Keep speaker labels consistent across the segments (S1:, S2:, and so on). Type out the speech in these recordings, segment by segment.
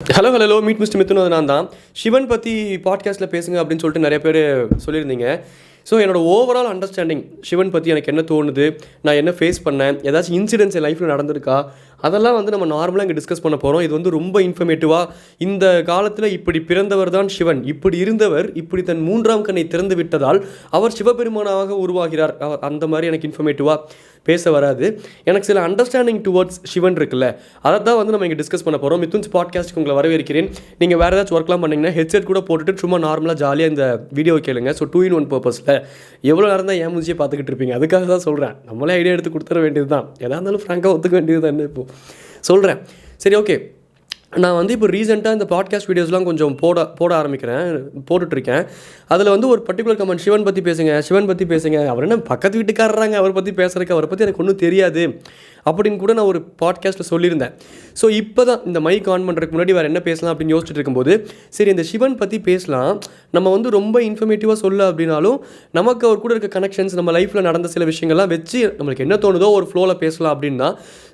S1: Hello hello meet mister Mithun நான் தான். சிவன் பற்றி பாட்காஸ்ட்டில் பேசுங்க அப்படின்னு சொல்லிட்டு நிறைய பேர் சொல்லியிருந்தீங்க. ஸோ என்னோட ஓவரால் அண்டர்ஸ்டாண்டிங் சிவன் பற்றி எனக்கு என்ன தோணுது, நான் என்ன ஃபேஸ் பண்ணேன், ஏதாச்சும் இன்சிடென்ட்ஸ் என் லைஃப்பில் நடந்திருக்கா, அதெல்லாம் வந்து நம்ம நார்மலாக இங்கே டிஸ்கஸ் பண்ண போகிறோம். இது வந்து ரொம்ப இன்ஃபர்மேட்டிவாக, இந்த காலத்தில் இப்படி பிறந்தவர் தான் சிவன், இப்படி இருந்தவர் இப்படி தன் மூன்றாம் கண்ணை திறந்து விட்டதால் அவர் சிவபெருமானாக உருவாகிறார், அந்த மாதிரி எனக்கு இன்ஃபர்மேட்டிவாக பேச வராது. எனக்கு சில அண்டர்ஸ்டாண்டிங் டுவர்ட்ஸ் சிவன் இருக்குல்ல, அதை தான் வந்து நம்ம இங்கே டிஸ்கஸ் பண்ண போகிறோம். மித்துன்ஸ் பாட்காஸ்ட்டுக்கு உங்களை வரவேற்கிறேன். நீங்கள் வேறு ஏதாச்சும் ஒர்க்லாம் பண்ணிங்கன்னா ஹெட்செட் கூட போட்டுட்டு சும்மா நார்மலாக ஜாலியாக இந்த வீடியோ கேளுங்க. ஸோ 2-in-1 பர்பஸில் எவ்வளோ நேரம் தான் ஏன் மூஞ்சியே பார்த்துக்கிட்டு இருப்பீங்க, அதுக்காக தான் சொல்கிறேன். நம்மளே ஐடியா எடுத்து கொடுத்துட வேண்டியது தான், எதாக இருந்தாலும் ஃப்ராங்காக ஒத்துக்க வேண்டியது தான். இப்போது சொல்கிறேன். சரி, ஓகே. நான் வந்து இப்போ ரீசெண்டாக இந்த பாட்காஸ்ட் வீடியோஸ்லாம் கொஞ்சம் போட ஆரம்பிக்கிறேன், போட்டுட்ருக்கேன். அதில் வந்து ஒரு பர்டிகுலர் கமெண்ட், சிவன் பற்றி பேசுங்க, சிவன் பற்றி பேசுங்க, அவர் என்ன பக்கத்து வீட்டுக்காரராங்க அவரை பற்றி பேசுகிறதுக்கு, அவரை பற்றி எனக்கு ஒன்றும் தெரியாது அப்படின்னு கூட நான் ஒரு பாட்காஸ்ட்டில் சொல்லியிருந்தேன். ஸோ இப்போ தான் இந்த மைக் ஆன் பண்ணுறதுக்கு முன்னாடி வேறு என்ன பேசலாம் அப்படின்னு யோசிச்சுட்டு இருக்கும்போது, சரி இந்த சிவன் பற்றி பேசலாம், நம்ம வந்து ரொம்ப இன்ஃபர்மேட்டிவாக சொல்ல அப்படின்னாலும் நமக்கு அவர் கூட இருக்க கனெக்ஷன்ஸ், நம்ம லைஃப்பில் நடந்த சில விஷயங்கள்லாம் வச்சு நம்மளுக்கு என்ன தோணுதோ ஒரு ஃப்ளோவில் பேசலாம் அப்படின்னா.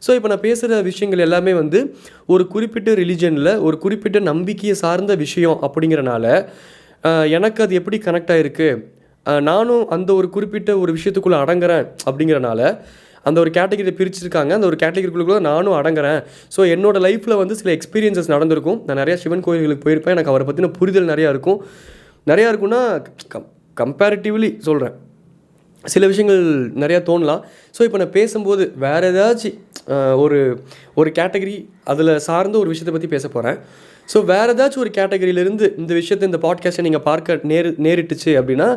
S1: ஸோ இப்போ நான் பேசுகிற விஷயங்கள் எல்லாமே வந்து ஒரு குறிப்பிட்ட ரிலிஜனில் ஒரு குறிப்பிட்ட நம்பிக்கையை சார்ந்த விஷயம் அப்படிங்கிறனால எனக்கு அது எப்படி கனெக்ட் ஆகிருக்கு, நானும் அந்த ஒரு குறிப்பிட்ட ஒரு விஷயத்துக்குள்ளே அடங்குறேன் அப்படிங்கிறனால அந்த ஒரு கேட்டகரியை பிரிச்சுருக்காங்க, அந்த ஒரு கேட்டகரிக்குள்ளே நானும் அடங்குறேன். ஸோ என்னோடய லைஃப்பில் வந்து சில எக்ஸ்பீரியன்ஸஸ் நடந்திருக்கும். நான் நிறையா சிவன் கோயில்களுக்கு போயிருப்பேன், எனக்கு அவரை பற்றின புரிதல் நிறையா இருக்குன்னா கம்பேரிட்டிவ்லி சொல்கிறேன், சில விஷயங்கள் நிறையா தோணலாம். ஸோ இப்போ நான் பேசும்போது வேறு ஏதாச்சும் ஒரு கேட்டகரி அதில் சார்ந்த ஒரு விஷயத்தை பற்றி பேச போகிறேன். ஸோ வேறு ஏதாச்சும் ஒரு கேட்டகரியிலேருந்து இந்த விஷயத்தை, இந்த பாட்காஸ்ட்டை நீங்கள் பார்க்க நேரிட்டுச்சு அப்படின்னா,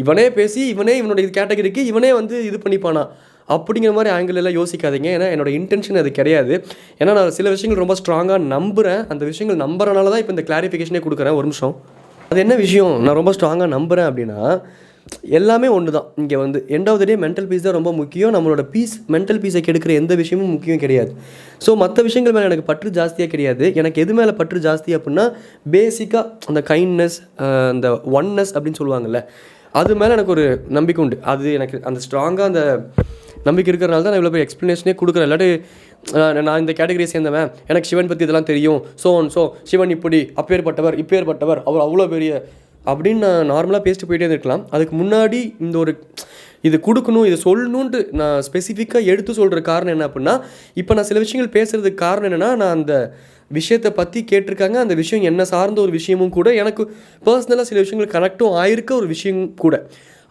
S1: இவனே பேசி இவனோட இது கேட்டகரிக்கு இவனே வந்து இது பண்ணிப்பானா அப்படிங்கிற மாதிரி ஆங்கிள் எல்லாம் யோசிக்காதீங்க. ஏன்னா என்னோடய இன்டென்ஷன் அது கிடையாது. ஏன்னா நான் சில விஷயங்கள் ரொம்ப ஸ்ட்ராங்காக நம்புகிறேன். அந்த விஷயங்கள் நம்புறனால தான் இப்போ இந்த கிளாரிஃபிகேஷனே கொடுக்குறேன். ஒரு நிமிஷம். அது என்ன விஷயம் நான் ரொம்ப ஸ்ட்ராங்காக நம்புகிறேன் அப்படின்னா, எல்லாமே ஒன்று தான். இங்கே வந்து end of the day mental peace தான் ரொம்ப முக்கியம். நம்மளோட மென்டல் பீஸை கெடுக்கிற எந்த விஷயமும் முக்கியம் கிடையாது. ஸோ மற்ற விஷயங்கள் மேலே எனக்கு பற்று ஜாஸ்தியாக கிடையாது. எனக்கு எது மேலே பற்று ஜாஸ்தி அப்படின்னா, பேசிக்காக அந்த கைண்ட்னஸ், அந்த ஒன்னஸ் அப்படின்னு சொல்லுவாங்கள்ல, அது மேலே எனக்கு ஒரு நம்பிக்கை உண்டு. அது எனக்கு அந்த ஸ்ட்ராங்காக அந்த நம்பிக்கை இருக்கிறனால தான் நான் இவ்வளோ போய் எக்ஸ்ப்ளனேஷனே கொடுக்குறேன். இல்லாட்டி நான் இந்த கேட்டகரியை சேர்ந்தவன், எனக்கு சிவன் பற்றி இதெல்லாம் தெரியும், ஸோ சிவன் இப்படி இப்பேற்பட்டவர் அவர் அவ்வளோ பெரிய அப்படின்னு நான் நார்மலாக பேசிட்டு போயிட்டே இருக்கலாம். அதுக்கு முன்னாடி இந்த ஒரு இது கொடுக்கணும், இது சொல்லணுன்ட்டு நான் ஸ்பெசிஃபிக்காக எடுத்து சொல்கிற காரணம் என்ன அப்படின்னா, இப்போ நான் சில விஷயங்கள் பேசுகிறதுக்கு காரணம் என்னென்னா, நான் அந்த விஷயத்தை பற்றி கேட்டிருக்காங்க, அந்த விஷயம் என்ன சார்ந்த ஒரு விஷயமும் கூட, எனக்கு பர்சனலாக சில விஷயங்கள் கனெக்டும் ஆயிருக்க ஒரு விஷயம் கூட.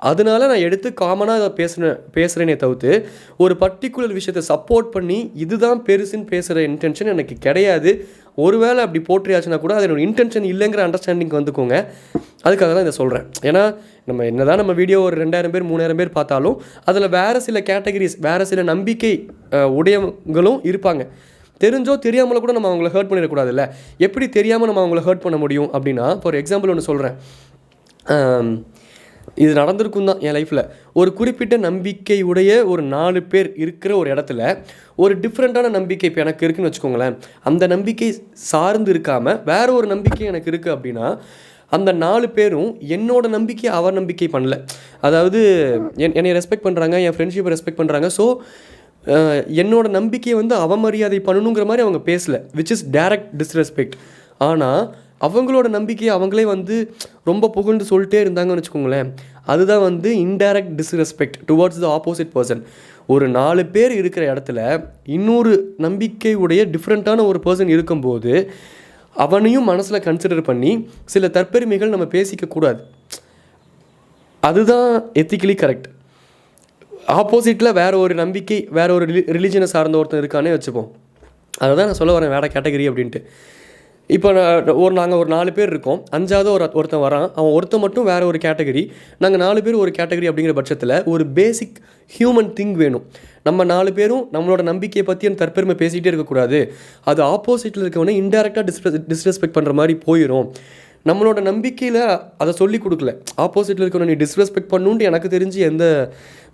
S1: அதனால நான் எடுத்து காமனாக அதை பேசுகிறேனே தவிர்த்து ஒரு பர்டிகுலர் விஷயத்தை சப்போர்ட் பண்ணி இதுதான் பெருசுன்னு பேசுகிற இன்டென்ஷன் எனக்கு கிடையாது. ஒருவேளை அப்படி போற்றியாச்சுன்னா கூட அது என்னோடய இன்டென்ஷன் இல்லைங்கிற அண்டர்ஸ்டாண்டிங் வந்துக்கோங்க. அதுக்காக தான் இதை சொல்கிறேன். ஏன்னா நம்ம என்ன தான் நம்ம வீடியோ ஒரு 2000 பேர் 3000 பேர் பார்த்தாலும் அதில் வேறு சில கேட்டகரிஸ், வேறு சில நம்பிக்கை உடையவங்களும் இருப்பாங்க. தெரிஞ்சோ தெரியாமலோ கூட நம்ம அவங்கள ஹர்ட் பண்ணிடக்கூடாதுல்ல. எப்படி தெரியாமல் நம்ம அவங்கள ஹர்ட் பண்ண முடியும் அப்படின்னா, ஃபார் எக்ஸாம்பிள் ஒன்று சொல்கிறேன். இது நடந்திருக்கும் தான் என் லைஃப்பில். ஒரு குறிப்பிட்ட நம்பிக்கை உடைய ஒரு 4 பேர் இருக்கிற ஒரு இடத்துல ஒரு டிஃப்ரெண்ட்டான நம்பிக்கை இப்போ எனக்கு இருக்குதுன்னு வச்சுக்கோங்களேன். அந்த நம்பிக்கை சார்ந்து இருக்காமல் வேறு ஒரு நம்பிக்கை எனக்கு இருக்குது அப்படின்னா, அந்த 4 பேரும் என்னோட நம்பிக்கை அவர் நம்பிக்கை பண்ணல. அதாவது என்னை ரெஸ்பெக்ட் பண்ணுறாங்க, என் ஃப்ரெண்ட்ஷிப்பை ரெஸ்பெக்ட் பண்ணுறாங்க. ஸோ என்னோட நம்பிக்கையை வந்து அவமரியாதை பண்ணணுங்கிற மாதிரி அவங்க பேசலை, விச் இஸ் டைரக்ட் டிஸ்ரெஸ்பெக்ட். ஆனால் அவங்களோட நம்பிக்கையை அவங்களே வந்து ரொம்ப புகழ்ந்து சொல்லிட்டே இருந்தாங்கன்னு வச்சுக்கோங்களேன், அதுதான் வந்து indirect disrespect towards the opposite person. ஒரு 4 பேர் இருக்கிற இடத்துல இன்னொரு நம்பிக்கை உடைய டிஃப்ரெண்ட்டான ஒரு பர்சன் இருக்கும்போது அவனையும் மனசில் கன்சிடர் பண்ணி சில தற்பெருமைகள் நம்ம பேசிக்கக்கூடாது. அதுதான் எத்திக்கலி கரெக்ட். ஆப்போசிட்டில் வேறு ஒரு நம்பிக்கை, வேறு ஒரு ரிலீஜனை சார்ந்த ஒருத்தன் இருக்கானே வச்சுப்போம். அதை தான் நான் சொல்ல வரேன், வேறு கேட்டகரி அப்படின்ட்டு. இப்போ நாங்கள் ஒரு 4 பேர் இருக்கோம், 5வது ஒருத்தன் வரான், அவன் ஒருத்தன் மட்டும் வேறு ஒரு கேட்டகரி, நாங்கள் 4 பேர் ஒரு கேட்டகரி. அப்படிங்கிற பட்சத்தில் ஒரு பேசிக் ஹியூமன் திங் வேணும். நம்ம 4 பேரும் நம்மளோட நம்பிக்கையை பற்றி அந்த தற்பெருமை பேசிகிட்டே இருக்கக்கூடாது. அது ஆப்போசிட்டில் இருக்கவனே இன்டெரக்டாக டிஸ்ரெஸ்பெக்ட் பண்ணுற மாதிரி போயிடும். நம்மளோட நம்பிக்கையில் அதை சொல்லி கொடுக்கல, ஆப்போசிட்டில் இருக்கவனை நீ டிஸ்ரெஸ்பெக்ட் பண்ணுன்ட்டு எனக்கு தெரிஞ்சு எந்த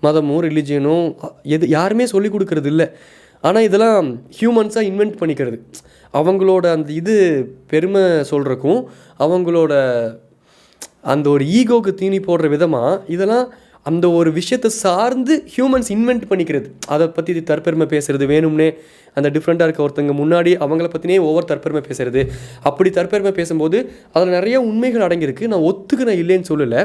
S1: மதமும் ரிலீஜியனும் யாருமே சொல்லி கொடுக்கறது இல்லை. ஆனால் இதெல்லாம் ஹியூமன்ஸாக இன்வென்ட் பண்ணிக்கிறது, அவங்களோட அந்த இது பெருமை சொல்கிறக்கும் அவங்களோட அந்த ஒரு ஈகோவுக்கு தீனி போடுற விதமாக இதெல்லாம் அந்த ஒரு விஷயத்தை சார்ந்து ஹியூமன்ஸ் இன்வென்ட் பண்ணிக்கிறது, அதை பற்றி தற்பெருமை பேசுகிறது வேணும்னே, அந்த டிஃப்ரெண்ட்டாக இருக்க ஒருத்தங்க முன்னாடி அவங்கள பற்றினே ஒவ்வொரு தற்பெருமை பேசுகிறது. அப்படி தற்பெருமை பேசும்போது அதில் நிறைய உண்மைகள் அடங்கியிருக்கு. நான் ஒத்துக்கிறேன், இல்லைன்னு சொல்லலை.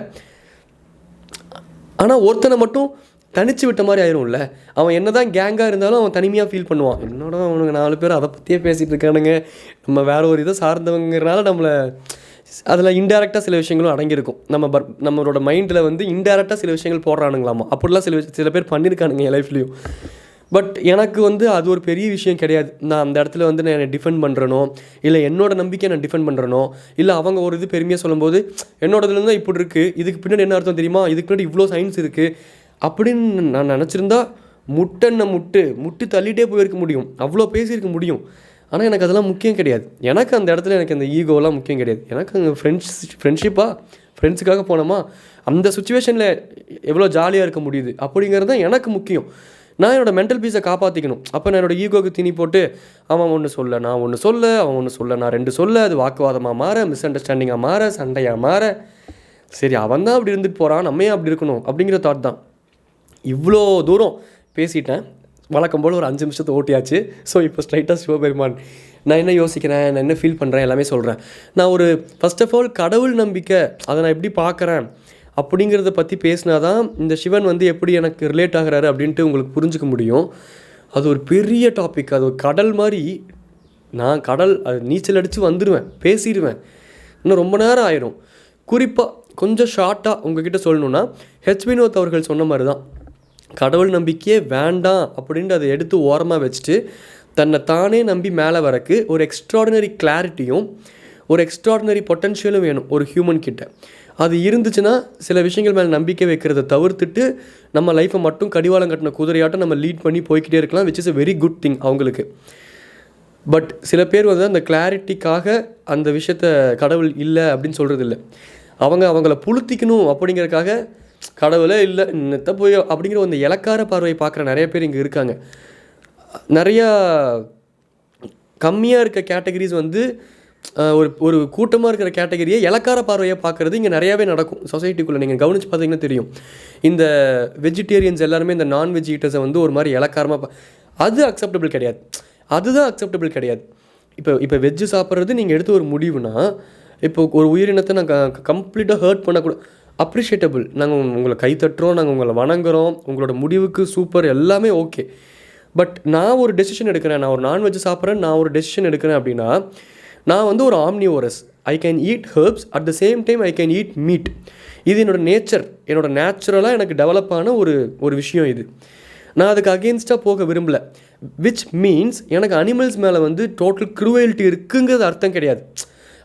S1: ஆனால் ஒருத்தனை மட்டும் தனிச்சு விட்ட மாதிரி ஆயிரும்ல. அவன் என்ன தான் கேங்காக இருந்தாலும் அவன் தனிமையாக ஃபீல் பண்ணுவான். என்னோட அவனுங்க 4 பேர் அதை பற்றியே பேசிகிட்டு இருக்கானுங்க, நம்ம வேறு ஒரு இதை சார்ந்தவங்கிறனால நம்மளை அதில் இன்டெரக்டாக சில விஷயங்களும் அடங்கியிருக்கும். நம்மளோட மைண்டில் வந்து இன்டெரக்டாக சில விஷயங்கள் போடுறானுங்களாமா. அப்படிலாம் சில பேர் பண்ணியிருக்கானுங்க என் லைஃப்லேயும். பட் எனக்கு வந்து அது ஒரு பெரிய விஷயம் கிடையாது. நான் அந்த இடத்துல வந்து நான் என்னை டிஃபெண்ட் பண்ணுறனோ, இல்லை என்னோடய நம்பிக்கை நான் டிஃபெண்ட் பண்ணுறனோ, இல்லை அவங்க ஒரு இது பெருமையாக சொல்லும்போது என்னோடதுலேருந்து தான் இப்படி இருக்குது, இதுக்கு பின்னாடி என்ன அர்த்தம் தெரியுமா, இதுக்கு பின்னாடி இவ்வளோ சயின்ஸ் இருக்குது அப்படின்னு நான் நினச்சிருந்தா முட்டு தள்ளிகிட்டே போயிருக்க முடியும், அவ்வளோ பேசியிருக்க முடியும். ஆனால் எனக்கு அதெல்லாம் முக்கியம் கிடையாது. எனக்கு அந்த இடத்துல எனக்கு அந்த ஈகோலாம் முக்கியம் கிடையாது. எனக்கு அங்கே ஃப்ரெண்ட்ஸுக்காக போனோமா, அந்த சுச்சுவேஷனில் எவ்வளோ ஜாலியாக இருக்க முடியுது அப்படிங்கிறது தான் எனக்கு முக்கியம். நான் என்னோடய மென்டல் பீஸை காப்பாற்றிக்கணும். அப்போ நான் என்னோடய ஈகோக்கு திணி போட்டு அவன் ஒன்று சொல்ல, நான் ஒன்று சொல்ல, அவன் ஒன்று சொல்ல, நான் 2 சொல்ல, அது வாக்குவாதமாக மாற, மிஸ் அண்டர்ஸ்டாண்டிங்காக மாற, சண்டையாக மாற, சரி அவன் தான் அப்படி இருந்துட்டு போகிறான், நம்ம ஏன் அப்படி இருக்கணும் அப்படிங்கிற தாட் தான். இவ்வளோ தூரம் பேசிட்டேன், வழக்கம் போல் ஒரு 5 நிமிஷத்தை ஓட்டியாச்சு. ஸோ இப்போ ஸ்ட்ரைட்டாக சிவபெருமான் நான் என்ன யோசிக்கிறேன், நான் என்ன ஃபீல் பண்ணுறேன் எல்லாமே சொல்கிறேன். நான் ஒரு ஃபர்ஸ்ட் ஆஃப் ஆல் கடவுள் நம்பிக்கை அதை நான் எப்படி பார்க்குறேன் அப்படிங்கிறத பற்றி பேசினா தான் இந்த சிவன் வந்து எப்படி எனக்கு ரிலேட் ஆகிறாரு அப்படின்ட்டு உங்களுக்கு புரிஞ்சுக்க முடியும். அது ஒரு பெரிய டாபிக், அது ஒரு கடல் மாதிரி. நான் அது நீச்சல் அடித்து வந்துடுவேன், பேசிடுவேன், இன்னும் ரொம்ப நேரம் ஆயிரும். குறிப்பாக கொஞ்சம் ஷார்ட்டாக உங்ககிட்ட சொல்லணுன்னா, ஹெச் வினோத் அவர்கள் சொன்ன மாதிரி தான், கடவுள் நம்பிக்கையே வேண்டாம் அப்படின்ட்டு அதை எடுத்து ஓரமாக வச்சுட்டு தன்னை தானே நம்பி மேலே வரக்கு ஒரு எக்ஸ்ட்ராடினரி கிளாரிட்டியும் ஒரு எக்ஸ்ட்ராடினரி பொட்டன்ஷியலும் வேணும் ஒரு ஹியூமன் கிட்ட. அது இருந்துச்சுன்னா சில விஷயங்கள் மேலே நம்பிக்கை வைக்கிறத தவிர்த்துட்டு நம்ம லைஃப்பை மட்டும் கடிவாளம் கட்டின குதிரையாட்டம் நம்ம லீட் பண்ணி போய்கிட்டே இருக்கலாம், which is a very good thing அவங்களுக்கு. பட் சில பேர் வந்து அந்த கிளாரிட்டிக்காக அந்த விஷயத்த கடவுள் இல்லை அப்படின்னு சொல்கிறது இல்லை. அவங்கள புழுத்திக்கணும் அப்படிங்கிறதுக்காக கடவுளே இல்லை இன்னத்த போய் அப்படிங்கிற அந்த இலக்கார பார்வையை பார்க்குற நிறைய பேர் இங்கே இருக்காங்க. நிறையா கம்மியாக இருக்க கேட்டகரிஸ் வந்து ஒரு கூட்டமாக இருக்கிற கேட்டகரியை இலக்கார பார்வையை பார்க்குறது இங்கே நிறையாவே நடக்கும் சொசைட்டிக்குள்ளே. நீங்கள் கவனித்து பார்த்தீங்கன்னா தெரியும். இந்த வெஜிடேரியன்ஸ் எல்லாருமே இந்த நான்வெஜ் ஈட்டர்ஸை வந்து ஒரு மாதிரி இலக்காரமாக அது அக்செப்டபிள் கிடையாது. அதுதான் அக்செப்டபிள் கிடையாது. இப்போ வெஜ்ஜு சாப்பிட்றது நீங்கள் எடுத்து ஒரு முடிவுனா, இப்போ ஒரு உயிரினத்தை நாங்கள் கம்ப்ளீட்டாக ஹர்ட் பண்ணக்கூடாது, அப்ரிஷியேட்டபிள், நாங்கள் உங்களை கைத்தட்டுறோம், நாங்கள் உங்களை வணங்குறோம், உங்களோட முடிவுக்கு சூப்பர், எல்லாமே ஓகே. பட் நான் ஒரு டெசிஷன் எடுக்கிறேன், நான் ஒரு நான்வெஜ் சாப்பிட்றேன், நான் ஒரு டெசிஷன் எடுக்கிறேன் அப்படின்னா, நான் வந்து ஒரு omnivorous. I can eat herbs, at the same time I can eat meet. இது என்னோட நேச்சுரலாக எனக்கு டெவலப் ஆன ஒரு விஷயம் இது. நான் அதுக்கு அகெயின்ஸ்டாக போக விரும்பலை. விச் மீன்ஸ் எனக்கு அனிமல்ஸ் மேலே வந்து டோட்டல் க்ரூவல்ட்டி இருக்குங்கிறது அர்த்தம் கிடையாது.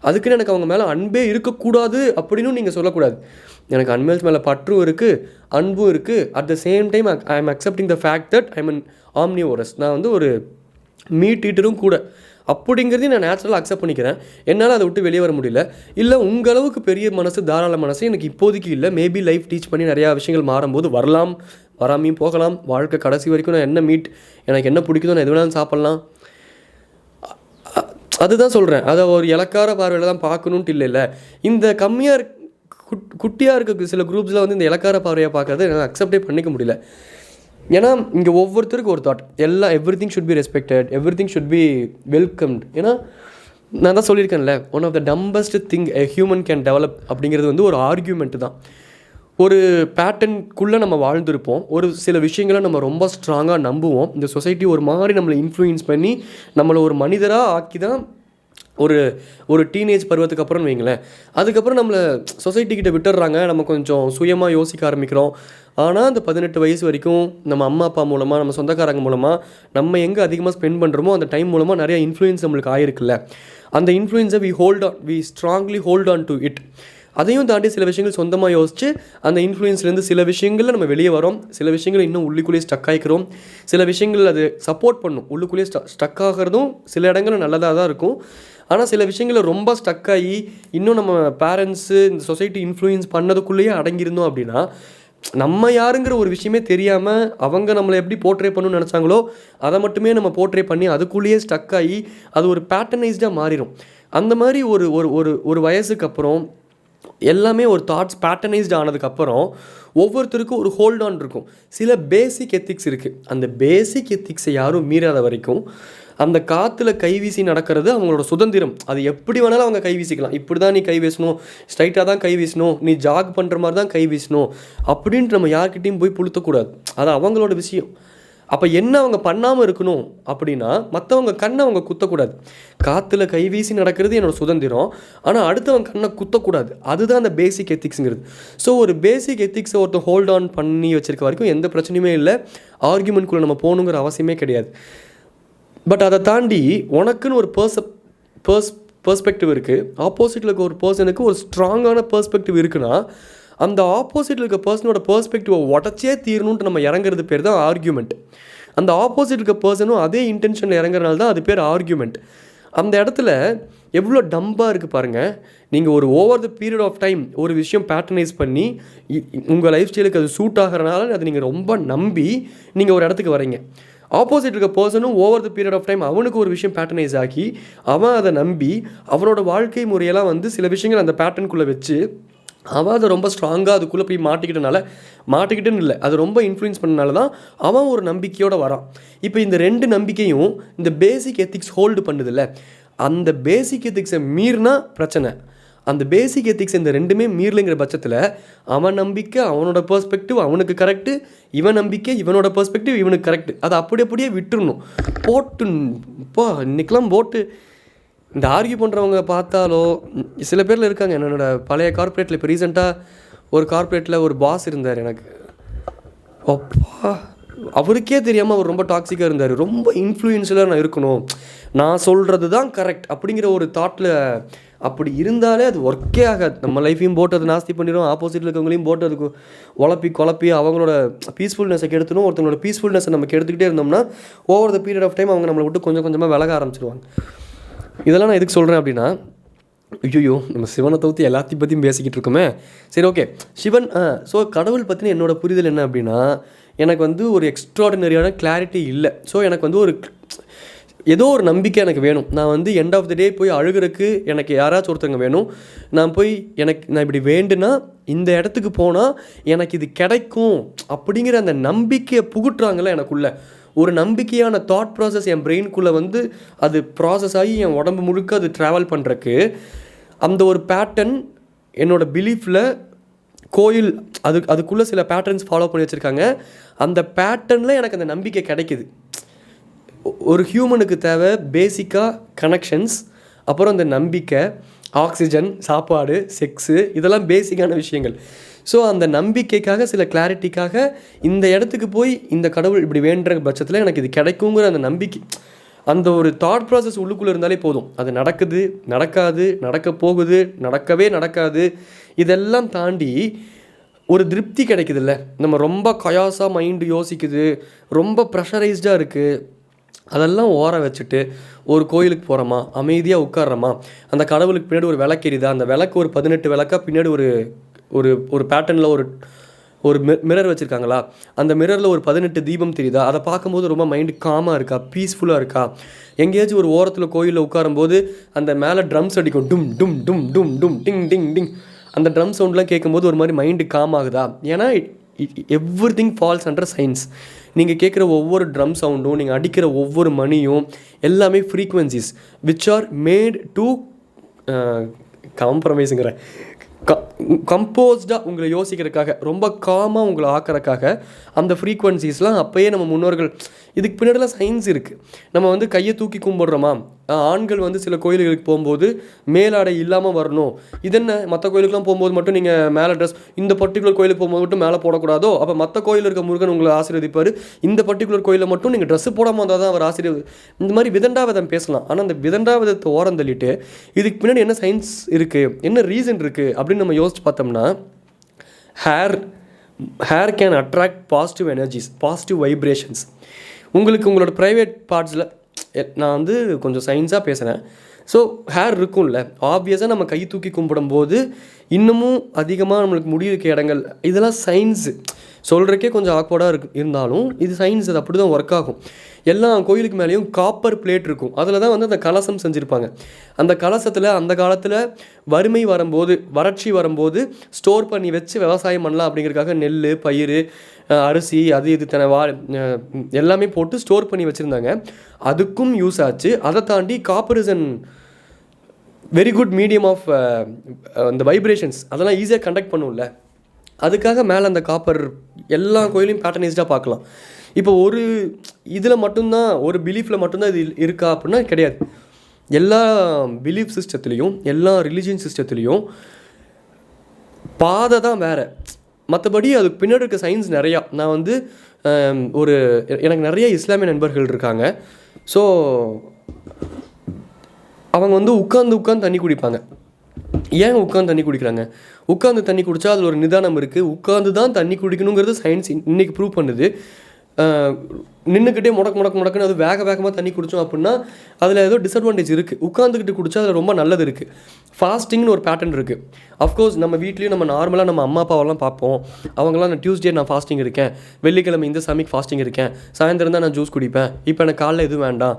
S1: அதுக்குன்னு எனக்கு அவங்க மேலே அன்பே இருக்கக்கூடாது அப்படின்னு நீங்கள் சொல்லக்கூடாது. எனக்கு அனிமல்ஸ் மேலே பற்றும் இருக்குது, அன்பும் இருக்குது. At the same time I am accepting the fact that I am omnivorous. நான் வந்து ஒரு மீட் ஈட்டரும் கூட அப்படிங்கிறதையும் நான் நேச்சுரலாக அக்செப்ட் பண்ணிக்கிறேன். என்னால் அதை விட்டு வெளியே வர முடியல. இல்லை உங்கள் அளவுக்கு பெரிய மனசு, தாராள மனசு எனக்கு இப்போதைக்கு இல்லை. மேபி லைஃப் டீச் பண்ணி நிறையா விஷயங்கள் மாறும்போது வரலாம், வராமையும் போகலாம். வாழ்க்கை கடைசி வரைக்கும் நான் என்ன மீட் எனக்கு என்ன பிடிக்குதோ நான் எது வேணாலும் சாப்பிட்லாம். அதுதான் சொல்கிறேன். அதை ஒரு இலக்கார பார்வையில் தான் பார்க்கணுன்ட்டு இல்லை. இந்த கம்மியாக குட்டியாக இருக்க சில குரூப்ஸில் வந்து இந்த இலக்கார பார்வையை பார்க்கறது என்னால் அக்செப்டே பண்ணிக்க முடியல. ஏன்னா இங்கே ஒவ்வொருத்தருக்கும் ஒரு thought, everything should be respected, everything should be welcomed. ஏன்னா நான் தான் சொல்லியிருக்கேன்ல, one of the dumbest thing a human can develop அப்படிங்கிறது வந்து ஒரு ஆர்கியூமெண்ட்டு தான். ஒரு பேட்டர்னுக்குள்ளே நம்ம வாழ்ந்துருப்போம், ஒரு சில விஷயங்களை நம்ம ரொம்ப ஸ்ட்ராங்காக நம்புவோம். இந்த சொசைட்டி ஒரு மாதிரி நம்மளை இன்ஃப்ளூயன்ஸ் பண்ணி நம்மளை ஒரு மனிதராக ஆக்கி தான் ஒரு டீனேஜ் பருவத்துக்கு அப்புறம் வைங்களேன், அதுக்கப்புறம் நம்மளை சொசைட்டிக்கிட்ட விட்டுடுறாங்க. நம்ம கொஞ்சம் சுயமாக யோசிக்க ஆரம்பிக்கிறோம். ஆனால் அந்த 18 வயசு வரைக்கும் நம்ம அம்மா அப்பா மூலமாக, நம்ம சொந்தக்காரங்க மூலமாக நம்ம எங்கே அதிகமாக ஸ்பெண்ட் பண்ணுறோமோ அந்த டைம் மூலமாக நிறையா இன்ஃப்ளூயன்ஸ் நம்மளுக்கு ஆயிருக்குல்ல. அந்த இன்ஃப்ளூயன்ஸை we strongly hold on to it. அதையும் தாண்டி சில விஷயங்கள் சொந்தமாக யோசித்து அந்த இன்ஃப்ளூயன்ஸ்லேருந்து சில விஷயங்களில் நம்ம வெளியே வரோம், சில விஷயங்கள் இன்னும் உள்ளுக்குள்ளேயே ஸ்டக் ஆகிக்கிறோம், சில விஷயங்கள் அது சப்போர்ட் பண்ணும். உள்ளுக்குள்ளேயே ஸ்டக் ஆகிறதும் சில இடங்களில் நல்லதாக தான் இருக்கும். ஆனால் சில விஷயங்களை ரொம்ப ஸ்டக் ஆகி இன்னும் நம்ம பேரண்ட்ஸு இந்த சொசைட்டி இன்ஃப்ளூயன்ஸ் பண்ணதுக்குள்ளேயே அடங்கியிருந்தோம் அப்படின்னா, நம்ம யாருங்கிற ஒரு விஷயமே தெரியாமல் அவங்க நம்மளை எப்படி போர்ட்ரே பண்ணணும்னு நினச்சாங்களோ அதை மட்டுமே நம்ம போர்ட்ரே பண்ணி அதுக்குள்ளேயே ஸ்டக் ஆகி அது ஒரு பேட்டர்னைஸ்டாக மாறிடும். அந்த மாதிரி ஒரு வயசுக்கு அப்புறம் எல்லாமே ஒரு தாட்ஸ் பேட்டர்னைஸ்டு ஆனதுக்கப்புறம் ஒவ்வொருத்தருக்கும் ஒரு ஹோல்ட் ஆன் இருக்கும். சில பேசிக் எத்திக்ஸ் இருக்குது. அந்த பேசிக் எத்திக்ஸை யாரும் மீறாத வரைக்கும் அந்த காற்றுல கைவீசி நடக்கிறது அவங்களோட சுதந்திரம். அது எப்படி வேணாலும் அவங்க கை வீசிக்கலாம். இப்படி தான் நீ கை வீசணும், ஸ்ட்ரைட்டாக தான் கை வீசணும், நீ ஜாக் பண்ணுற மாதிரி தான் கை வீசணும் அப்படின்ட்டு நம்ம யார்கிட்டையும் போய் புளுத்தக்கூடாது. அது அவங்களோட விஷயம். அப்போ என்ன அவங்க பண்ணாமல் இருக்கணும் அப்படின்னா, மற்றவங்க கண்ணை அவங்க குத்தக்கூடாது. காற்றுல கைவீசி நடக்கிறது என்னோடய சுதந்திரம், ஆனால் அடுத்தவங்க கண்ணை குத்தக்கூடாது. அதுதான் அந்த பேசிக் எத்திக்ஸுங்கிறது. ஸோ ஒரு பேசிக் எத்திக்ஸை ஒருத்தர் ஹோல்ட் ஆன் பண்ணி வச்சிருக்க வரைக்கும் எந்த பிரச்சனையுமே இல்லை. ஆர்குமெண்ட்குள்ளே நம்ம போகணுங்கிற அவசியமே கிடையாது. பட் அதை தாண்டி உனக்குன்னு ஒரு பெர்ஸ்பெக்டிவ் இருக்குது, ஆப்போசிட்டில் இருக்க ஒரு பர்சனுக்கு ஒரு ஸ்ட்ராங்கான பெர்ஸ்பெக்டிவ் இருக்குன்னா, அந்த ஆப்போசிட்டில் இருக்க பர்சனோட பெர்ஸ்பெக்டிவை உடச்சே தீரணுன்ட்டு நம்ம இறங்குறது பேர் தான் ஆர்கியூமெண்ட். அந்த ஆப்போசிட் இருக்க பர்சனும் அதே இன்டென்ஷனில் இறங்குறனால தான் அது பேர் ஆர்கியூமெண்ட். அந்த இடத்துல எவ்வளோ டம்பாக இருக்குது பாருங்கள். நீங்கள் ஒரு over the period of time ஒரு விஷயம் பேட்டர்னைஸ் பண்ணி உங்கள் லைஃப் ஸ்டைலுக்கு அது சூட் ஆகிறனால அது நீங்கள் ரொம்ப நம்பி நீங்கள் ஒரு இடத்துக்கு வரீங்க. ஆப்போசிட் இருக்க பர்சனும் over the period of time அவனுக்கு ஒரு விஷயம் பேட்டர்னைஸ் ஆக்கி அவன் அதை நம்பி அவனோட வாழ்க்கை முறையெல்லாம் வந்து சில விஷயங்கள் அந்த பேட்டர்னுக்குள்ளே வச்சு அவன் அதை ரொம்ப ஸ்ட்ராங்காக அதுக்குள்ளே போய் மாட்டிக்கிட்டுன்னு இல்லை, அது ரொம்ப இன்ஃப்ளூயன்ஸ் பண்ணனால தான் அவன் ஒரு நம்பிக்கையோடு வரான். இப்போ இந்த ரெண்டு நம்பிக்கையும் இந்த பேசிக் எத்திக்ஸ் ஹோல்டு பண்ணுதில்ல, அந்த பேசிக் எத்திக்ஸை மீறினா பிரச்சனை. அந்த பேசிக் எத்திக்ஸ் இந்த ரெண்டுமே மீறலைங்கிற பட்சத்தில் அவன் நம்பிக்கை அவனோட பெர்ஸ்பெக்டிவ் அவனுக்கு கரெக்டு, இவன் நம்பிக்கை இவனோட பெர்ஸ்பெக்டிவ் இவனுக்கு கரெக்டு. அதை அப்படியே விட்டுறணும். இப்போ இன்றைக்கெலாம் போட்டு இந்த ஆர்கியூ பண்ணுறவங்க பார்த்தாலோ சில பேரில் இருக்காங்க. என்னோட பழைய கார்ப்பரேட்டில் இப்போ ரீசெண்டாக ஒரு கார்ப்பரேட்டில் ஒரு பாஸ் இருந்தார். எனக்கு அப்பா அவருக்கே தெரியாமல் அவர் ரொம்ப டாக்ஸிக்காக இருந்தார். ரொம்ப இன்ஃப்ளூயன்ஷியலாக நான் இருக்கணும், நான் சொல்கிறது தான் கரெக்ட் அப்படிங்கிற ஒரு தாட்டில். அப்படி இருந்தாலே அது ஒர்க்கே ஆகாது. நம்ம லைஃப்பையும் போட்டு அது நாஸ்தி பண்ணிடும், ஆப்போசிட்டில் இருக்கவங்களையும் போட்டு அதுக்கு குழப்பி அவங்களோட பீஸ்ஃபுல்னஸை கெடுத்துடும். ஒருத்தவங்களோட பீஸ்ஃபுல்னஸை நம்ம கெடுத்துக்கிட்டே இருந்தோம்னா over the period of time அவங்க நம்மளை விட்டு கொஞ்சம் கொஞ்சமாக விலக ஆரம்பிச்சிடுவாங்க. இதெல்லாம் நான் எதுக்கு சொல்கிறேன் அப்படின்னா, ஐயோ நம்ம சிவனை தவிர்த்து எல்லாத்தையும் பற்றியும் பேசிக்கிட்டு இருக்கோமே. சரி, ஓகே, சிவன். ஸோ கடவுள் பற்றின என்னோட புரிதல் என்ன அப்படின்னா, எனக்கு வந்து ஒரு எக்ஸ்ட்ராடினரியான கிளாரிட்டி இல்லை. ஸோ எனக்கு வந்து ஏதோ ஒரு நம்பிக்கை எனக்கு வேணும். நான் வந்து எண்ட் ஆஃப் த டே போய் அழுகிறதுக்கு எனக்கு யாராச்சும் ஒருத்தங்க வேணும். நான் இப்படி வேண்டுனா இந்த இடத்துக்கு போனால் எனக்கு இது கிடைக்கும் அப்படிங்கிற அந்த நம்பிக்கையை புகுட்டுறாங்களே எனக்குள்ளே. ஒரு நம்பிக்கையான தாட் ப்ராசஸ் என் பிரெயின்குள்ளே வந்து அது ப்ராசஸ் ஆகி என் உடம்பு முழுக்க அது ட்ராவல் பண்ணுறக்கு அந்த ஒரு பேட்டர்ன் என்னோடய பிலீஃபில் கோயில் அதுக்குள்ளே சில பேட்டர்ன்ஸ் ஃபாலோ பண்ணி வச்சுருக்காங்க. அந்த பேட்டர்னில் எனக்கு அந்த நம்பிக்கை கிடைக்கிது. ஒரு ஹியூமனுக்கு தேவை பேசிக்காக கனெக்ஷன்ஸ், அப்புறம் அந்த நம்பிக்கை, ஆக்சிஜன், சாப்பாடு, செக்ஸு, இதெல்லாம் பேசிக்கான விஷயங்கள். ஸோ அந்த நம்பிக்கைக்காக சில கிளாரிட்டிக்காக இந்த இடத்துக்கு போய் இந்த கடவுள் இப்படி வேண்டுற பட்சத்தில் எனக்கு இது கிடைக்குங்கிற அந்த நம்பிக்கை, அந்த ஒரு தாட் ப்ராசஸ் உள்ளுக்குள்ளே இருந்தாலே போதும். அது நடக்குது, நடக்காது, நடக்க போகுது, நடக்காது, இதெல்லாம் தாண்டி ஒரு திருப்தி கிடைக்குதுல்ல. நம்ம ரொம்ப கயாஸாக மைண்டு யோசிக்குது, ரொம்ப ப்ரெஷரைஸ்டாக இருக்குது, அதெல்லாம் ஓர வச்சுட்டு ஒரு கோயிலுக்கு போகிறோமா, அமைதியாக உட்கார்றோமா, அந்த கடவுளுக்கு பின்னாடி ஒரு விளக்கு எரியுதா, அந்த விளக்கு ஒரு 18 விளக்கா பின்னாடி ஒரு ஒரு பேட்டர்னில் ஒரு மிரர் வச்சுருக்காங்களா, அந்த மிரரில் ஒரு 18 தீபம் தெரியுதா, அதை பார்க்கும்போது ரொம்ப மைண்டு காமாக இருக்கா, பீஸ்ஃபுல்லாக இருக்கா. எங்கேயாச்சும் ஒரு ஓரத்தில் கோயிலில் உட்காரும்போது அந்த மேலே ட்ரம்ஸ் அடிக்கும், டும் டும் டும் டும் டும் டிங் டிங் டிங், அந்த ட்ரம் சவுண்ட்லாம் கேட்கும்போது ஒரு மாதிரி மைண்டு காம் ஆகுதா. ஏன்னா everything falls under science. நீங்கள் கேட்குற ஒவ்வொரு ட்ரம் சவுண்டும், நீங்கள் அடிக்கிற ஒவ்வொரு மணியும் எல்லாமே frequencies which are made to காம்ப்ரமைஸுங்கிற கம்போஸ்டாக உங்களை யோசிக்கிறதுக்காக, ரொம்ப காமாக உங்களை ஆக்கிறதுக்காக அந்த ஃப்ரீக்வன்சிஸ்லாம் அப்போயே நம்ம முன்னோர்கள். இதுக்கு பின்னாடிலாம் சயின்ஸ் இருக்குது. நம்ம வந்து கையை தூக்கி கும்பிட்றோமா, ஆண்கள் வந்து சில கோயில்களுக்கு போகும்போது மேலாடை இல்லாமல் வரணும். இதென்ன மற்ற கோயிலுக்குலாம் போகும்போது மட்டும் நீங்கள் மேலே ட்ரெஸ், இந்த பர்டிகுலர் கோயிலுக்கு போகும்போது மட்டும் மேலே போடக்கூடாதோ, அப்போ மற்ற கோயில் இருக்க முருகன் உங்களை ஆசீர்வதிப்பார், இந்த பர்டிகுலர் கோயிலில் மட்டும் நீங்கள் ட்ரெஸ்ஸு போடாமல் வந்தால் தான் அவர் ஆசீர்வாதம். இந்த மாதிரி விதண்டாவதம் பேசலாம். ஆனால் அந்த விதண்டாவதத்தை ஓரம் தள்ளிட்டு இதுக்கு பின்னாடி என்ன சயின்ஸ் இருக்குது, என்ன ரீசன் இருக்குது அப்படின்னு நம்ம யோசிச்சு பார்த்தோம்னா, hair can attract positive energies, positive vibrations. உங்களோட ப்ரைவேட் பார்ட்ஸில் நான் வந்து கொஞ்சம் சயின்ஸாக பேசுகிறேன். ஸோ ஹேர் இருக்கும்ல, ஆப்வியஸாக நம்ம கை தூக்கி கும்பிடும்போது இன்னமும் அதிகமாக நம்மளுக்கு முடி இருக்க இடங்கள், இதெல்லாம் சயின்ஸு. சொல்கிறக்கே கொஞ்சம் ஆக்வர்டாக இருந்தாலும் இது சயின்ஸ், அது அப்படி தான் ஒர்க் ஆகும். எல்லா கோயிலுக்கு மேலேயும் காப்பர் பிளேட் இருக்கும். அதில் தான் வந்து அந்த கலசம் செஞ்சுருப்பாங்க. அந்த கலசத்தில் அந்த காலத்தில் வறுமை வரும்போது, வறட்சி வரும்போது ஸ்டோர் பண்ணி வச்சு விவசாயம் பண்ணலாம் அப்படிங்கிறதுக்காக நெல், பயிர், அரிசி, அது இது எல்லாமே போட்டு ஸ்டோர் பண்ணி வச்சுருந்தாங்க. அதுக்கும் யூஸ் ஆச்சு. அதை தாண்டி copper is an very good medium of அந்த வைப்ரேஷன்ஸ், அதெல்லாம் ஈஸியாக கண்டக்ட் பண்ணும்ல. அதுக்காக மேலே அந்த காப்பர் எல்லா கோயிலையும் பேட்டர்னைஸ்டாக பார்க்கலாம். இப்போ ஒரு இதில் மட்டும்தான், ஒரு பிலீஃபில் மட்டும்தான் இது இருக்கா அப்படின்னா கிடையாது. எல்லா பிலீஃப் சிஸ்டத்துலேயும், எல்லா ரிலீஜியன் சிஸ்டத்துலேயும் பாதை தான் வேறு. மற்றபடி அதுக்கு பின்னாடி இருக்க சயின்ஸ் நிறையா. நான் வந்து எனக்கு நிறைய இஸ்லாமிய நண்பர்கள் இருக்காங்க. ஸோ அவங்க வந்து உட்காந்து தண்ணி குடிப்பாங்க. ஏன் உட்காந்து தண்ணி குடிக்கிறாங்க? உட்காந்து தண்ணி குடித்தா அதில் ஒரு நிதானம் இருக்குது. உட்காந்து தான் தண்ணி குடிக்கணுங்கிறது சயின்ஸ் இன்றைக்கி ப்ரூவ் பண்ணுது. நின்றுக்கிட்டே முடக்குன்னு அது வேகமாக தண்ணி குடித்தோம் அப்படின்னா அதில் ஏதோ டிஸ்அட்வான்டேஜ் இருக்குது. உட்காந்துக்கிட்டு குடித்தா அதில் ரொம்ப நல்லது இருக்குது. ஃபாஸ்டிங்னு ஒரு பேட்டர்ன் இருக்குது. அஃப்கோர்ஸ் நம்ம வீட்லேயும் நம்ம நார்மலாக நம்ம அம்மா அப்பாவெல்லாம் பார்ப்போம். அவங்களாம் நான் டியூஸ்டே நான் ஃபாஸ்டிங் இருக்கேன், வெள்ளிக்கிழமை இந்த சாமிக்கு ஃபாஸ்டிங் இருக்கேன், சாயந்தரம் தான் நான் ஜூஸ் குடிப்பேன், இப்போ எனக்கு காலைல எதுவும் வேண்டாம்,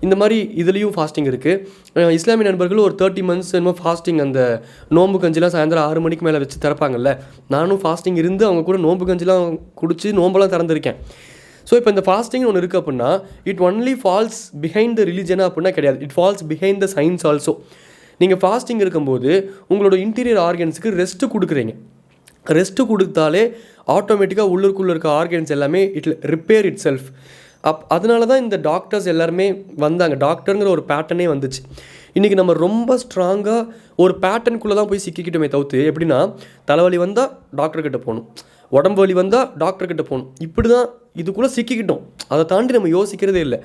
S1: இந்த மாதிரி இதுலேயும் ஃபாஸ்டிங் இருக்குது. இஸ்லாமிய நண்பர்கள் ஒரு 30 months என்னமோ ஃபாஸ்டிங், அந்த நோம்பு கஞ்சிலாம் சாயந்தரம் 6 மணிக்கு மேலே வச்சு திறப்பாங்கல்ல. நானும் ஃபாஸ்டிங் இருந்து அவங்க கூட நோம்பு கஞ்சிலாம் குடிச்சு நோம்பெல்லாம் திறந்துருக்கேன். ஸோ இப்போ இந்த ஃபாஸ்டிங்னு ஒன்று இருக்குது அப்படின்னா it only falls behind the ரிலிஜனாக அப்படின்னா கிடையாது. It falls behind the science also. நீங்கள் ஃபாஸ்டிங் இருக்கும்போது உங்களோட இன்டீரியர் ஆர்கன்ஸுக்கு ரெஸ்ட்டு கொடுக்குறீங்க. ரெஸ்ட்டு கொடுத்தாலே ஆட்டோமேட்டிக்காக உள்ளுக்குள்ளே இருக்க ஆர்கன்ஸ் எல்லாமே இட் ரிப்பேர் இட் செல்ஃப். அதனால தான் இந்த டாக்டர்ஸ் எல்லாருமே வந்தாங்க. டாக்டருங்கிற ஒரு பேட்டர்னே வந்துச்சு. இன்றைக்கி நம்ம ரொம்ப ஸ்ட்ராங்காக ஒரு பேட்டர்னுக்குள்ளே தான் போய் சிக்கிக்கிட்டோமே தவிர்த்து, எப்படின்னா தலைவலி வந்தால் டாக்டர்கிட்ட போகணும், உடம்பு வலி வந்தால் டாக்டர்கிட்ட போகணும், இப்படி தான் இதுக்குள்ளே சிக்கிக்கிட்டோம். அதை தாண்டி நம்ம யோசிக்கிறதே இல்லை.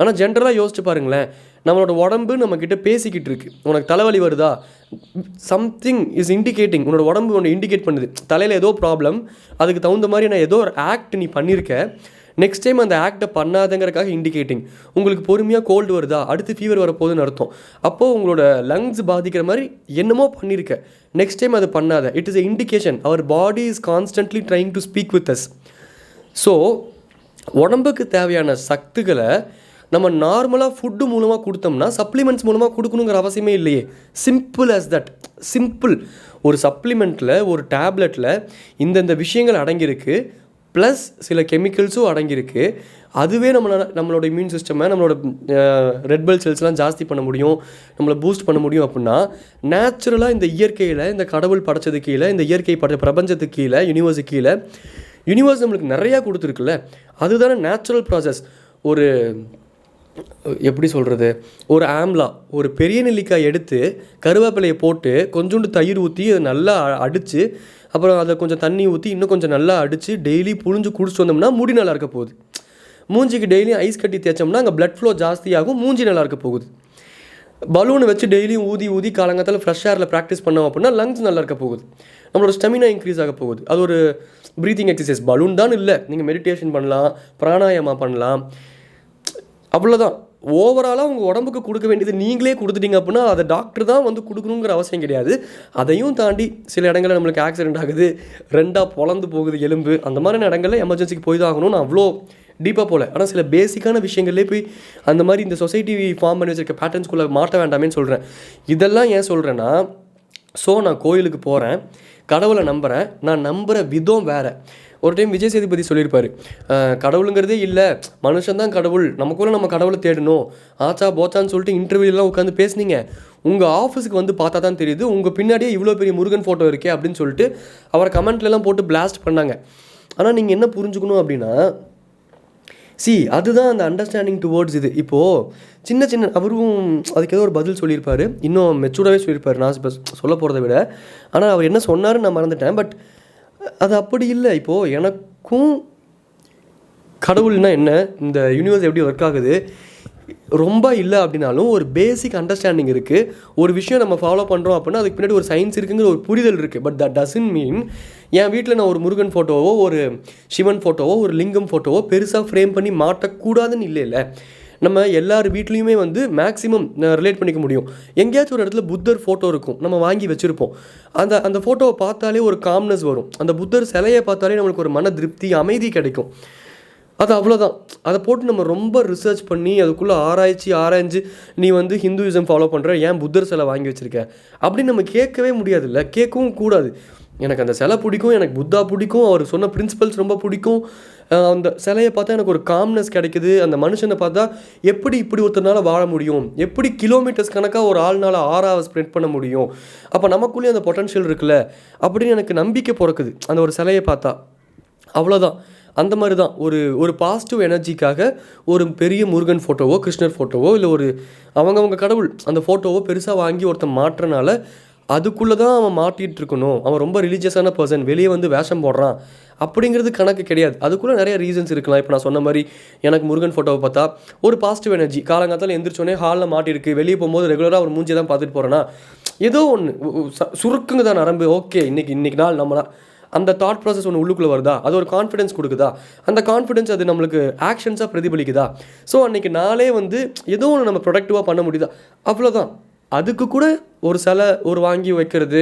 S1: ஆனால் ஜென்ரலாக யோசிச்சு பாருங்களேன், நம்மளோட உடம்பு நம்மக்கிட்ட பேசிக்கிட்டு இருக்கு. உனக்கு தலைவலி வருதா, சம்திங் இஸ் இண்டிகேட்டிங். உன்னோட உடம்பு ஒன்று இண்டிகேட் பண்ணுது, தலையில் ஏதோ ப்ராப்ளம், அதுக்கு தகுந்த மாதிரி நான் ஏதோ ஒரு ஆக்ட் நீ பண்ணியிருக்க, நெக்ஸ்ட் டைம் அந்த ஆக்டை பண்ணாதங்கிறக்காக இண்டிகேட்டிங். உங்களுக்கு பொறுமையாக கோல்டு வருதா, அடுத்து ஃபீவர் வரப்போகுதுன்னு அர்த்தம். அப்போது உங்களோட லங்ஸ் பாதிக்கிற மாதிரி என்னமோ பண்ணியிருக்க, நெக்ஸ்ட் டைம் அது பண்ணாத. It is a indication. Our body is constantly trying to speak with us. So உடம்புக்கு தேவையான சக்திகளை நம்ம நார்மலாக ஃபுட்டு மூலமாக கொடுத்தோம்னா சப்ளிமெண்ட்ஸ் மூலமாக கொடுக்கணுங்கிற அவசியமே இல்லையே. Simple as that. சிம்பிள். ஒரு சப்ளிமெண்ட்டில், ஒரு டேப்லெட்டில் இந்தந்த விஷயங்கள் அடங்கியிருக்கு, ப்ளஸ் சில கெமிக்கல்ஸும் அடங்கியிருக்கு. அதுவே நம்மளோட இம்யூன் சிஸ்டமை, நம்மளோட ரெட் பிளட் செல்ஸ்லாம் ஜாஸ்தி பண்ண முடியும், நம்மளை பூஸ்ட் பண்ண முடியும். அப்படின்னா நேச்சுரலாக இந்த இயற்கையில், இந்த கடவுள் படைச்சது கீழே, இந்த இயற்கை படைச்ச பிரபஞ்சத்துக்கு கீழே, யூனிவர்ஸுக்கு கீழே, யூனிவர்ஸ் நம்மளுக்கு நிறையா கொடுத்துருக்குல்ல. அதுதானே நேச்சுரல் ப்ராசஸ். ஒரு எப்படி சொல்கிறது, ஒரு ஆம்லா, ஒரு பெரிய நெல்லிக்காய் எடுத்து கருவேப்பிலையை போட்டு கொஞ்சோண்டு தயிர் ஊற்றி அதை நல்லா அடித்து, அப்புறம் அதை கொஞ்சம் தண்ணி ஊற்றி இன்னும் கொஞ்சம் நல்லா அடித்து டெய்லி புழிஞ்சு குடிச்சிட்டு வந்தோம்னா முடி நல்லா இருக்க போகுது. மூஞ்சிக்கு டெய்லியும் ஐஸ் கட்டி தேய்ச்சோம்னா அங்கே பிளட் ஃப்ளோ ஜாஸ்தியாகும், மூஞ்சி நல்லா இருக்க போகுது. பலூனை வச்சு டெய்லியும் ஊதி காலங்காலத்தில் ஃப்ரெஷ் ஏரில் ப்ராக்டிஸ் பண்ணோம் அப்படின்னா லங்ஸ் நல்லா இருக்க போகுது, நம்மளோட ஸ்டெமினா இன்க்ரீஸ் ஆக போகுது. அது ஒரு ப்ரீத்திங் எக்ஸசைஸ். பலூன் தான் இல்லை, நீங்கள் மெடிடேஷன் பண்ணலாம், பிராணாயாமா பண்ணலாம், அவ்வளோதான். ஓவராலாக உங்கள் உடம்புக்கு கொடுக்க வேண்டியது நீங்களே கொடுத்துட்டீங்க அப்படின்னா அதை டாக்டர் தான் வந்து கொடுக்கணுங்கிற அவசியம் கிடையாது. அதையும் தாண்டி சில இடங்களில் நம்மளுக்கு ஆக்சிடென்ட் ஆகுது, ரெண்டாக பொழந்து போகுது எலும்பு, அந்த மாதிரியான இடங்களில் எமர்ஜென்சிக்கு போய் தான் ஆகணும். நான் அவ்வளோ டீப்பாக போகல. ஆனால் சில பேசிக்கான விஷயங்கள்லேயே போய் அந்த மாதிரி இந்த சொசைட்டி ஃபார்ம் பண்ணி வச்சிருக்க பேட்டர்ன்ஸ்குள்ளே மாட்ட வேண்டாமேன்னு சொல்கிறேன். இதெல்லாம் ஏன் சொல்கிறேன்னா, நான் கோயிலுக்கு போகிறேன், கடவுளை நம்புகிறேன், நான் நம்புகிற விதம் வேறு. ஒரு டைம் விஜய் சேதுபதி சொல்லியிருப்பார், கடவுளுங்கிறதே இல்லை, மனுஷன்தான் கடவுள், நமக்குள்ளே நம்ம கடவுளை தேடணும், ஆச்சா போச்சான்னு சொல்லிட்டு இன்டர்வியூலாம் உட்காந்து பேசுனீங்க, உங்கள் ஆஃபீஸுக்கு வந்து பார்த்தா தான் தெரியுது உங்கள் பின்னாடியே இவ்வளோ பெரிய முருகன் ஃபோட்டோ இருக்கே அப்படின்னு சொல்லிட்டு அவரை கமெண்ட்லலாம் போட்டு பிளாஸ்ட் பண்ணாங்க. ஆனால் நீங்கள் என்ன புரிஞ்சுக்கணும் அப்படின்னா, அதுதான் அந்த அண்டர்ஸ்டாண்டிங் டுவோர்ட்ஸ் இது. இப்போது சின்ன அவரும் அதுக்கு ஏதோ ஒரு பதில் சொல்லியிருப்பார், இன்னும் மெச்சூர்டாகவே சொல்லியிருப்பார், நான் இப்போ சொல்ல போகிறத விட. ஆனால் அவர் என்ன சொன்னார்னு நான் மறந்துட்டேன். பட் அது அப்படி இல்லை. இப்போது எனக்கும் கடவுள்னா என்ன, இந்த யூனிவர்ஸ் எப்படி ஒர்க் ஆகுது ரொம்ப இல்லை அப்படின்னாலும் ஒரு பேசிக் அண்டர்ஸ்டாண்டிங் இருக்குது. ஒரு விஷயம் நம்ம ஃபாலோ பண்ணுறோம் அப்படின்னா அதுக்கு பின்னாடி ஒரு சயின்ஸ் இருக்குங்கிற ஒரு புரிதல் இருக்குது. பட் தட் டசன்ட் மீன் என் வீட்டில் நான் ஒரு முருகன் ஃபோட்டோவோ, ஒரு சிவன் ஃபோட்டோவோ, ஒரு லிங்கம் ஃபோட்டோவோ பெருசாக ஃப்ரேம் பண்ணி மாட்டக்கூடாதுன்னு இல்லை. நம்ம எல்லார் வீட்லேயுமே வந்து மேக்ஸிமம் ரிலேட் பண்ணிக்க முடியும். எங்கேயாச்சும் ஒரு இடத்துல புத்தர் ஃபோட்டோ இருக்கும், நம்ம வாங்கி வச்சுருப்போம். அந்த ஃபோட்டோவை பார்த்தாலே ஒரு காம்னஸ் வரும். அந்த புத்தர் சிலையை பார்த்தாலே நம்மளுக்கு ஒரு மன திருப்தி, அமைதி கிடைக்கும். அது அவ்வளோதான். அதை போட்டு நம்ம ரொம்ப ரிசர்ச் பண்ணி அதுக்குள்ளே ஆராய்ஞ்சு நீ வந்து ஹிந்துயிசம் ஃபாலோ பண்ணுற, ஏன் புத்தர் சிலை வாங்கி வச்சுருக்க அப்படின்னு நம்ம கேட்கவே முடியாதுல்ல, கேட்கவும் கூடாது. எனக்கு அந்த சிலை பிடிக்கும், எனக்கு புத்தா பிடிக்கும், அவர் சொன்ன பிரின்சிபல்ஸ் ரொம்ப பிடிக்கும், அந்த சிலையை பார்த்தா எனக்கு ஒரு காம்னஸ் கிடைக்குது, அந்த மனுஷனை பார்த்தா எப்படி இப்படி ஒருத்தனால வாழ முடியும், எப்படி கிலோமீட்டர்ஸ் கணக்காக ஒரு ஆள்னால 6 hours ஸ்ப்ரெண்ட் பண்ண முடியும், அப்போ நமக்குள்ளேயே அந்த பொட்டன்ஷியல் இருக்குல்ல அப்படின்னு எனக்கு நம்பிக்கை பிறக்குது அந்த ஒரு சிலையை பார்த்தா. அவ்வளோதான். அந்த மாதிரி தான் ஒரு பாசிட்டிவ் எனர்ஜிக்காக ஒரு பெரிய முருகன் ஃபோட்டோவோ, கிருஷ்ணர் ஃபோட்டோவோ, இல்லை ஒரு அவங்கவுங்க கடவுள் அந்த ஃபோட்டோவோ பெருசாக வாங்கி ஒருத்தன் மாட்டுறனால அதுக்குள்ளே தான் அவன் மாட்டிகிட்டு இருக்கணும், அவன் ரொம்ப ரிலீஜியஸான பர்சன், வெளியே வந்து வேஷம் போடுறான் அப்படிங்கிறது கணக்கு கிடையாது. அதுக்குள்ளே நிறைய ரீசன்ஸ் இருக்கலாம். இப்போ நான் சொன்ன மாதிரி எனக்கு முருகன் ஃபோட்டோவை பார்த்தா ஒரு பாசிட்டிவ் எனர்ஜி, காலங்காலத்தில் எந்திரிச்சோடனே ஹாலில் மாட்டிருக்கு, வெளியே போகும்போது ரெகுலராக ஒரு மூஞ்சி தான் பார்த்துட்டு போகிறேன்னா ஏதோ ஒன்று சுருக்குங்க தான் நரம்பு, ஓகே இன்னைக்கு நாள் நம்மளா அந்த தாட் ப்ராசஸ் ஒன்று உள்ளுக்குள்ளே வருதா, அது ஒரு கான்ஃபிடென்ஸ் கொடுக்குதா, அந்த கான்ஃபிடென்ஸ் அது நம்மளுக்கு ஆக்ஷன்ஸாக பிரதிபலிக்குதா, ஸோ அன்றைக்கி நாளே வந்து ஏதோ ஒன்று நம்ம ப்ரொடக்டிவாக பண்ண முடியுதா, அவ்வளோதான். அதுக்கு கூட ஒரு சிலை ஒரு வாங்கி வைக்கிறது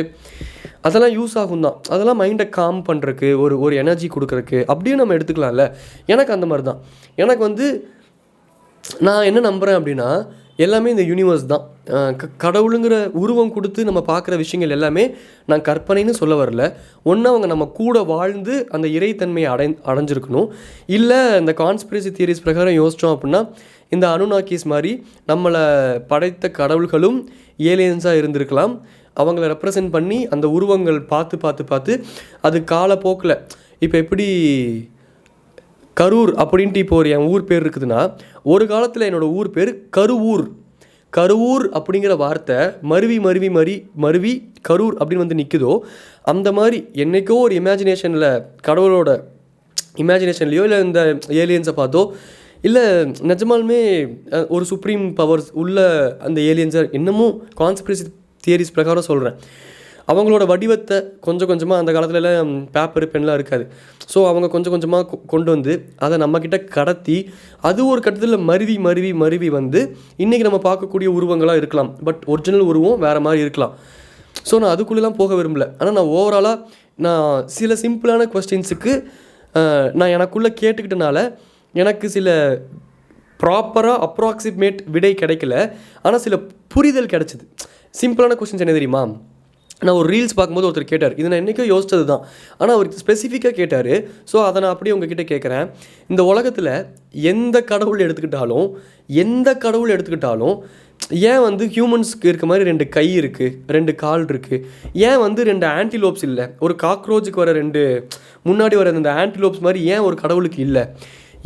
S1: அதெல்லாம் யூஸ் ஆகும் தான். அதெல்லாம் மைண்டை காம் பண்ணுறதுக்கு, ஒரு எனர்ஜி கொடுக்குறக்கு அப்படியே நம்ம எடுத்துக்கலாம்ல. எனக்கு அந்த மாதிரி தான். எனக்கு வந்து நான் என்ன நம்புகிறேன் அப்படின்னா எல்லாமே இந்த யூனிவர்ஸ் தான். கடவுளுங்கிற உருவம் கொடுத்து நம்ம பார்க்குற விஷயங்கள் எல்லாமே நான் கற்பனைன்னு சொல்ல வரல. ஒன்று அவங்க நம்ம கூட வாழ்ந்து அந்த இறைத்தன்மையை அடைஞ்சிருக்கணும். இல்லை இந்த கான்ஸ்பிரசி தியரிஸ் பிரகாரம் யோசித்தோம் அப்படின்னா இந்த அனுநாக்கிஸ் மாதிரி நம்மளை படைத்த கடவுள்களும் ஏலியன்ஸாக இருந்திருக்கலாம். அவங்கள ரெப்ரசன்ட் பண்ணி அந்த உருவங்கள் பார்த்து அது காலப்போக்கில் இப்போ எப்படி கரூர் அப்படின்ட்டு இப்போ என் ஊர் பேர் இருக்குதுன்னா ஒரு காலத்தில் என்னோடய ஊர் பேர் கருவூர் அப்படிங்கிற வார்த்தை மருவி கரூர் அப்படின்னு வந்து நிற்குதோ அந்த மாதிரி என்றைக்கோ ஒரு இமேஜினேஷனில் கடவுளோட இமேஜினேஷன்லையோ இல்லை இந்த ஏலியன்ஸை பார்த்தோ இல்லை நிஜமாலுமே ஒரு சுப்ரீம் பவர்ஸ் உள்ள அந்த ஏலியன்ஸை இன்னமும் கான்ஸ்பிரசி தியரிஸ் பிரகாரம் சொல்கிறேன். அவங்களோட வடிவத்தை கொஞ்சம் கொஞ்சமாக அந்த காலத்துலலாம் பேப்பர் பென்லாம் இருக்காது. ஸோ அவங்க கொஞ்சம் கொஞ்சமாக கொண்டு வந்து அதை நம்மக்கிட்ட கடத்தி அது ஒரு கட்டத்தில் மருவி வந்து இன்றைக்கி நம்ம பார்க்கக்கூடிய உருவங்களாக இருக்கலாம். பட் ஒரிஜினல் உருவம் வேறு மாதிரி இருக்கலாம். ஸோ நான் அதுக்குள்ளெலாம் போக விரும்பல. ஆனால் நான் ஓவராலாக நான் சில சிம்பிளான கொஸ்டின்ஸுக்கு நான் எனக்குள்ளே கேட்டுக்கிட்டனால எனக்கு சில ப்ராப்பராக அப்ராக்சிமேட் விடை கிடைக்கல. ஆனால் சில புரிதல் கிடச்சிது. சிம்பிளான கொஸ்டின்ஸ் என்ன தெரியுமா? நான் ஒரு ரீல்ஸ் பார்க்கும்போது ஒருத்தர் கேட்டார், இது நான் என்றைக்கோ யோசிச்சது தான், ஆனால் அவர் ஸ்பெசிஃபிக்காக கேட்டார். ஸோ அதை நான் அப்படியே உங்ககிட்ட கேட்குறேன். இந்த உலகத்தில் எந்த கடவுள் எடுத்துக்கிட்டாலும் ஏன் வந்து ஹியூமன்ஸ்க்கு இருக்க மாதிரி 2 கை இருக்குது, 2 கால் இருக்குது, ஏன் வந்து 2 ஆன்டிலோப்ஸ் இல்லை? ஒரு காக்ரோச்சுக்கு வர 2 முன்னாடி வர அந்த ஆன்டிலோப்ஸ் மாதிரி ஏன் ஒரு கடவுளுக்கு இல்லை?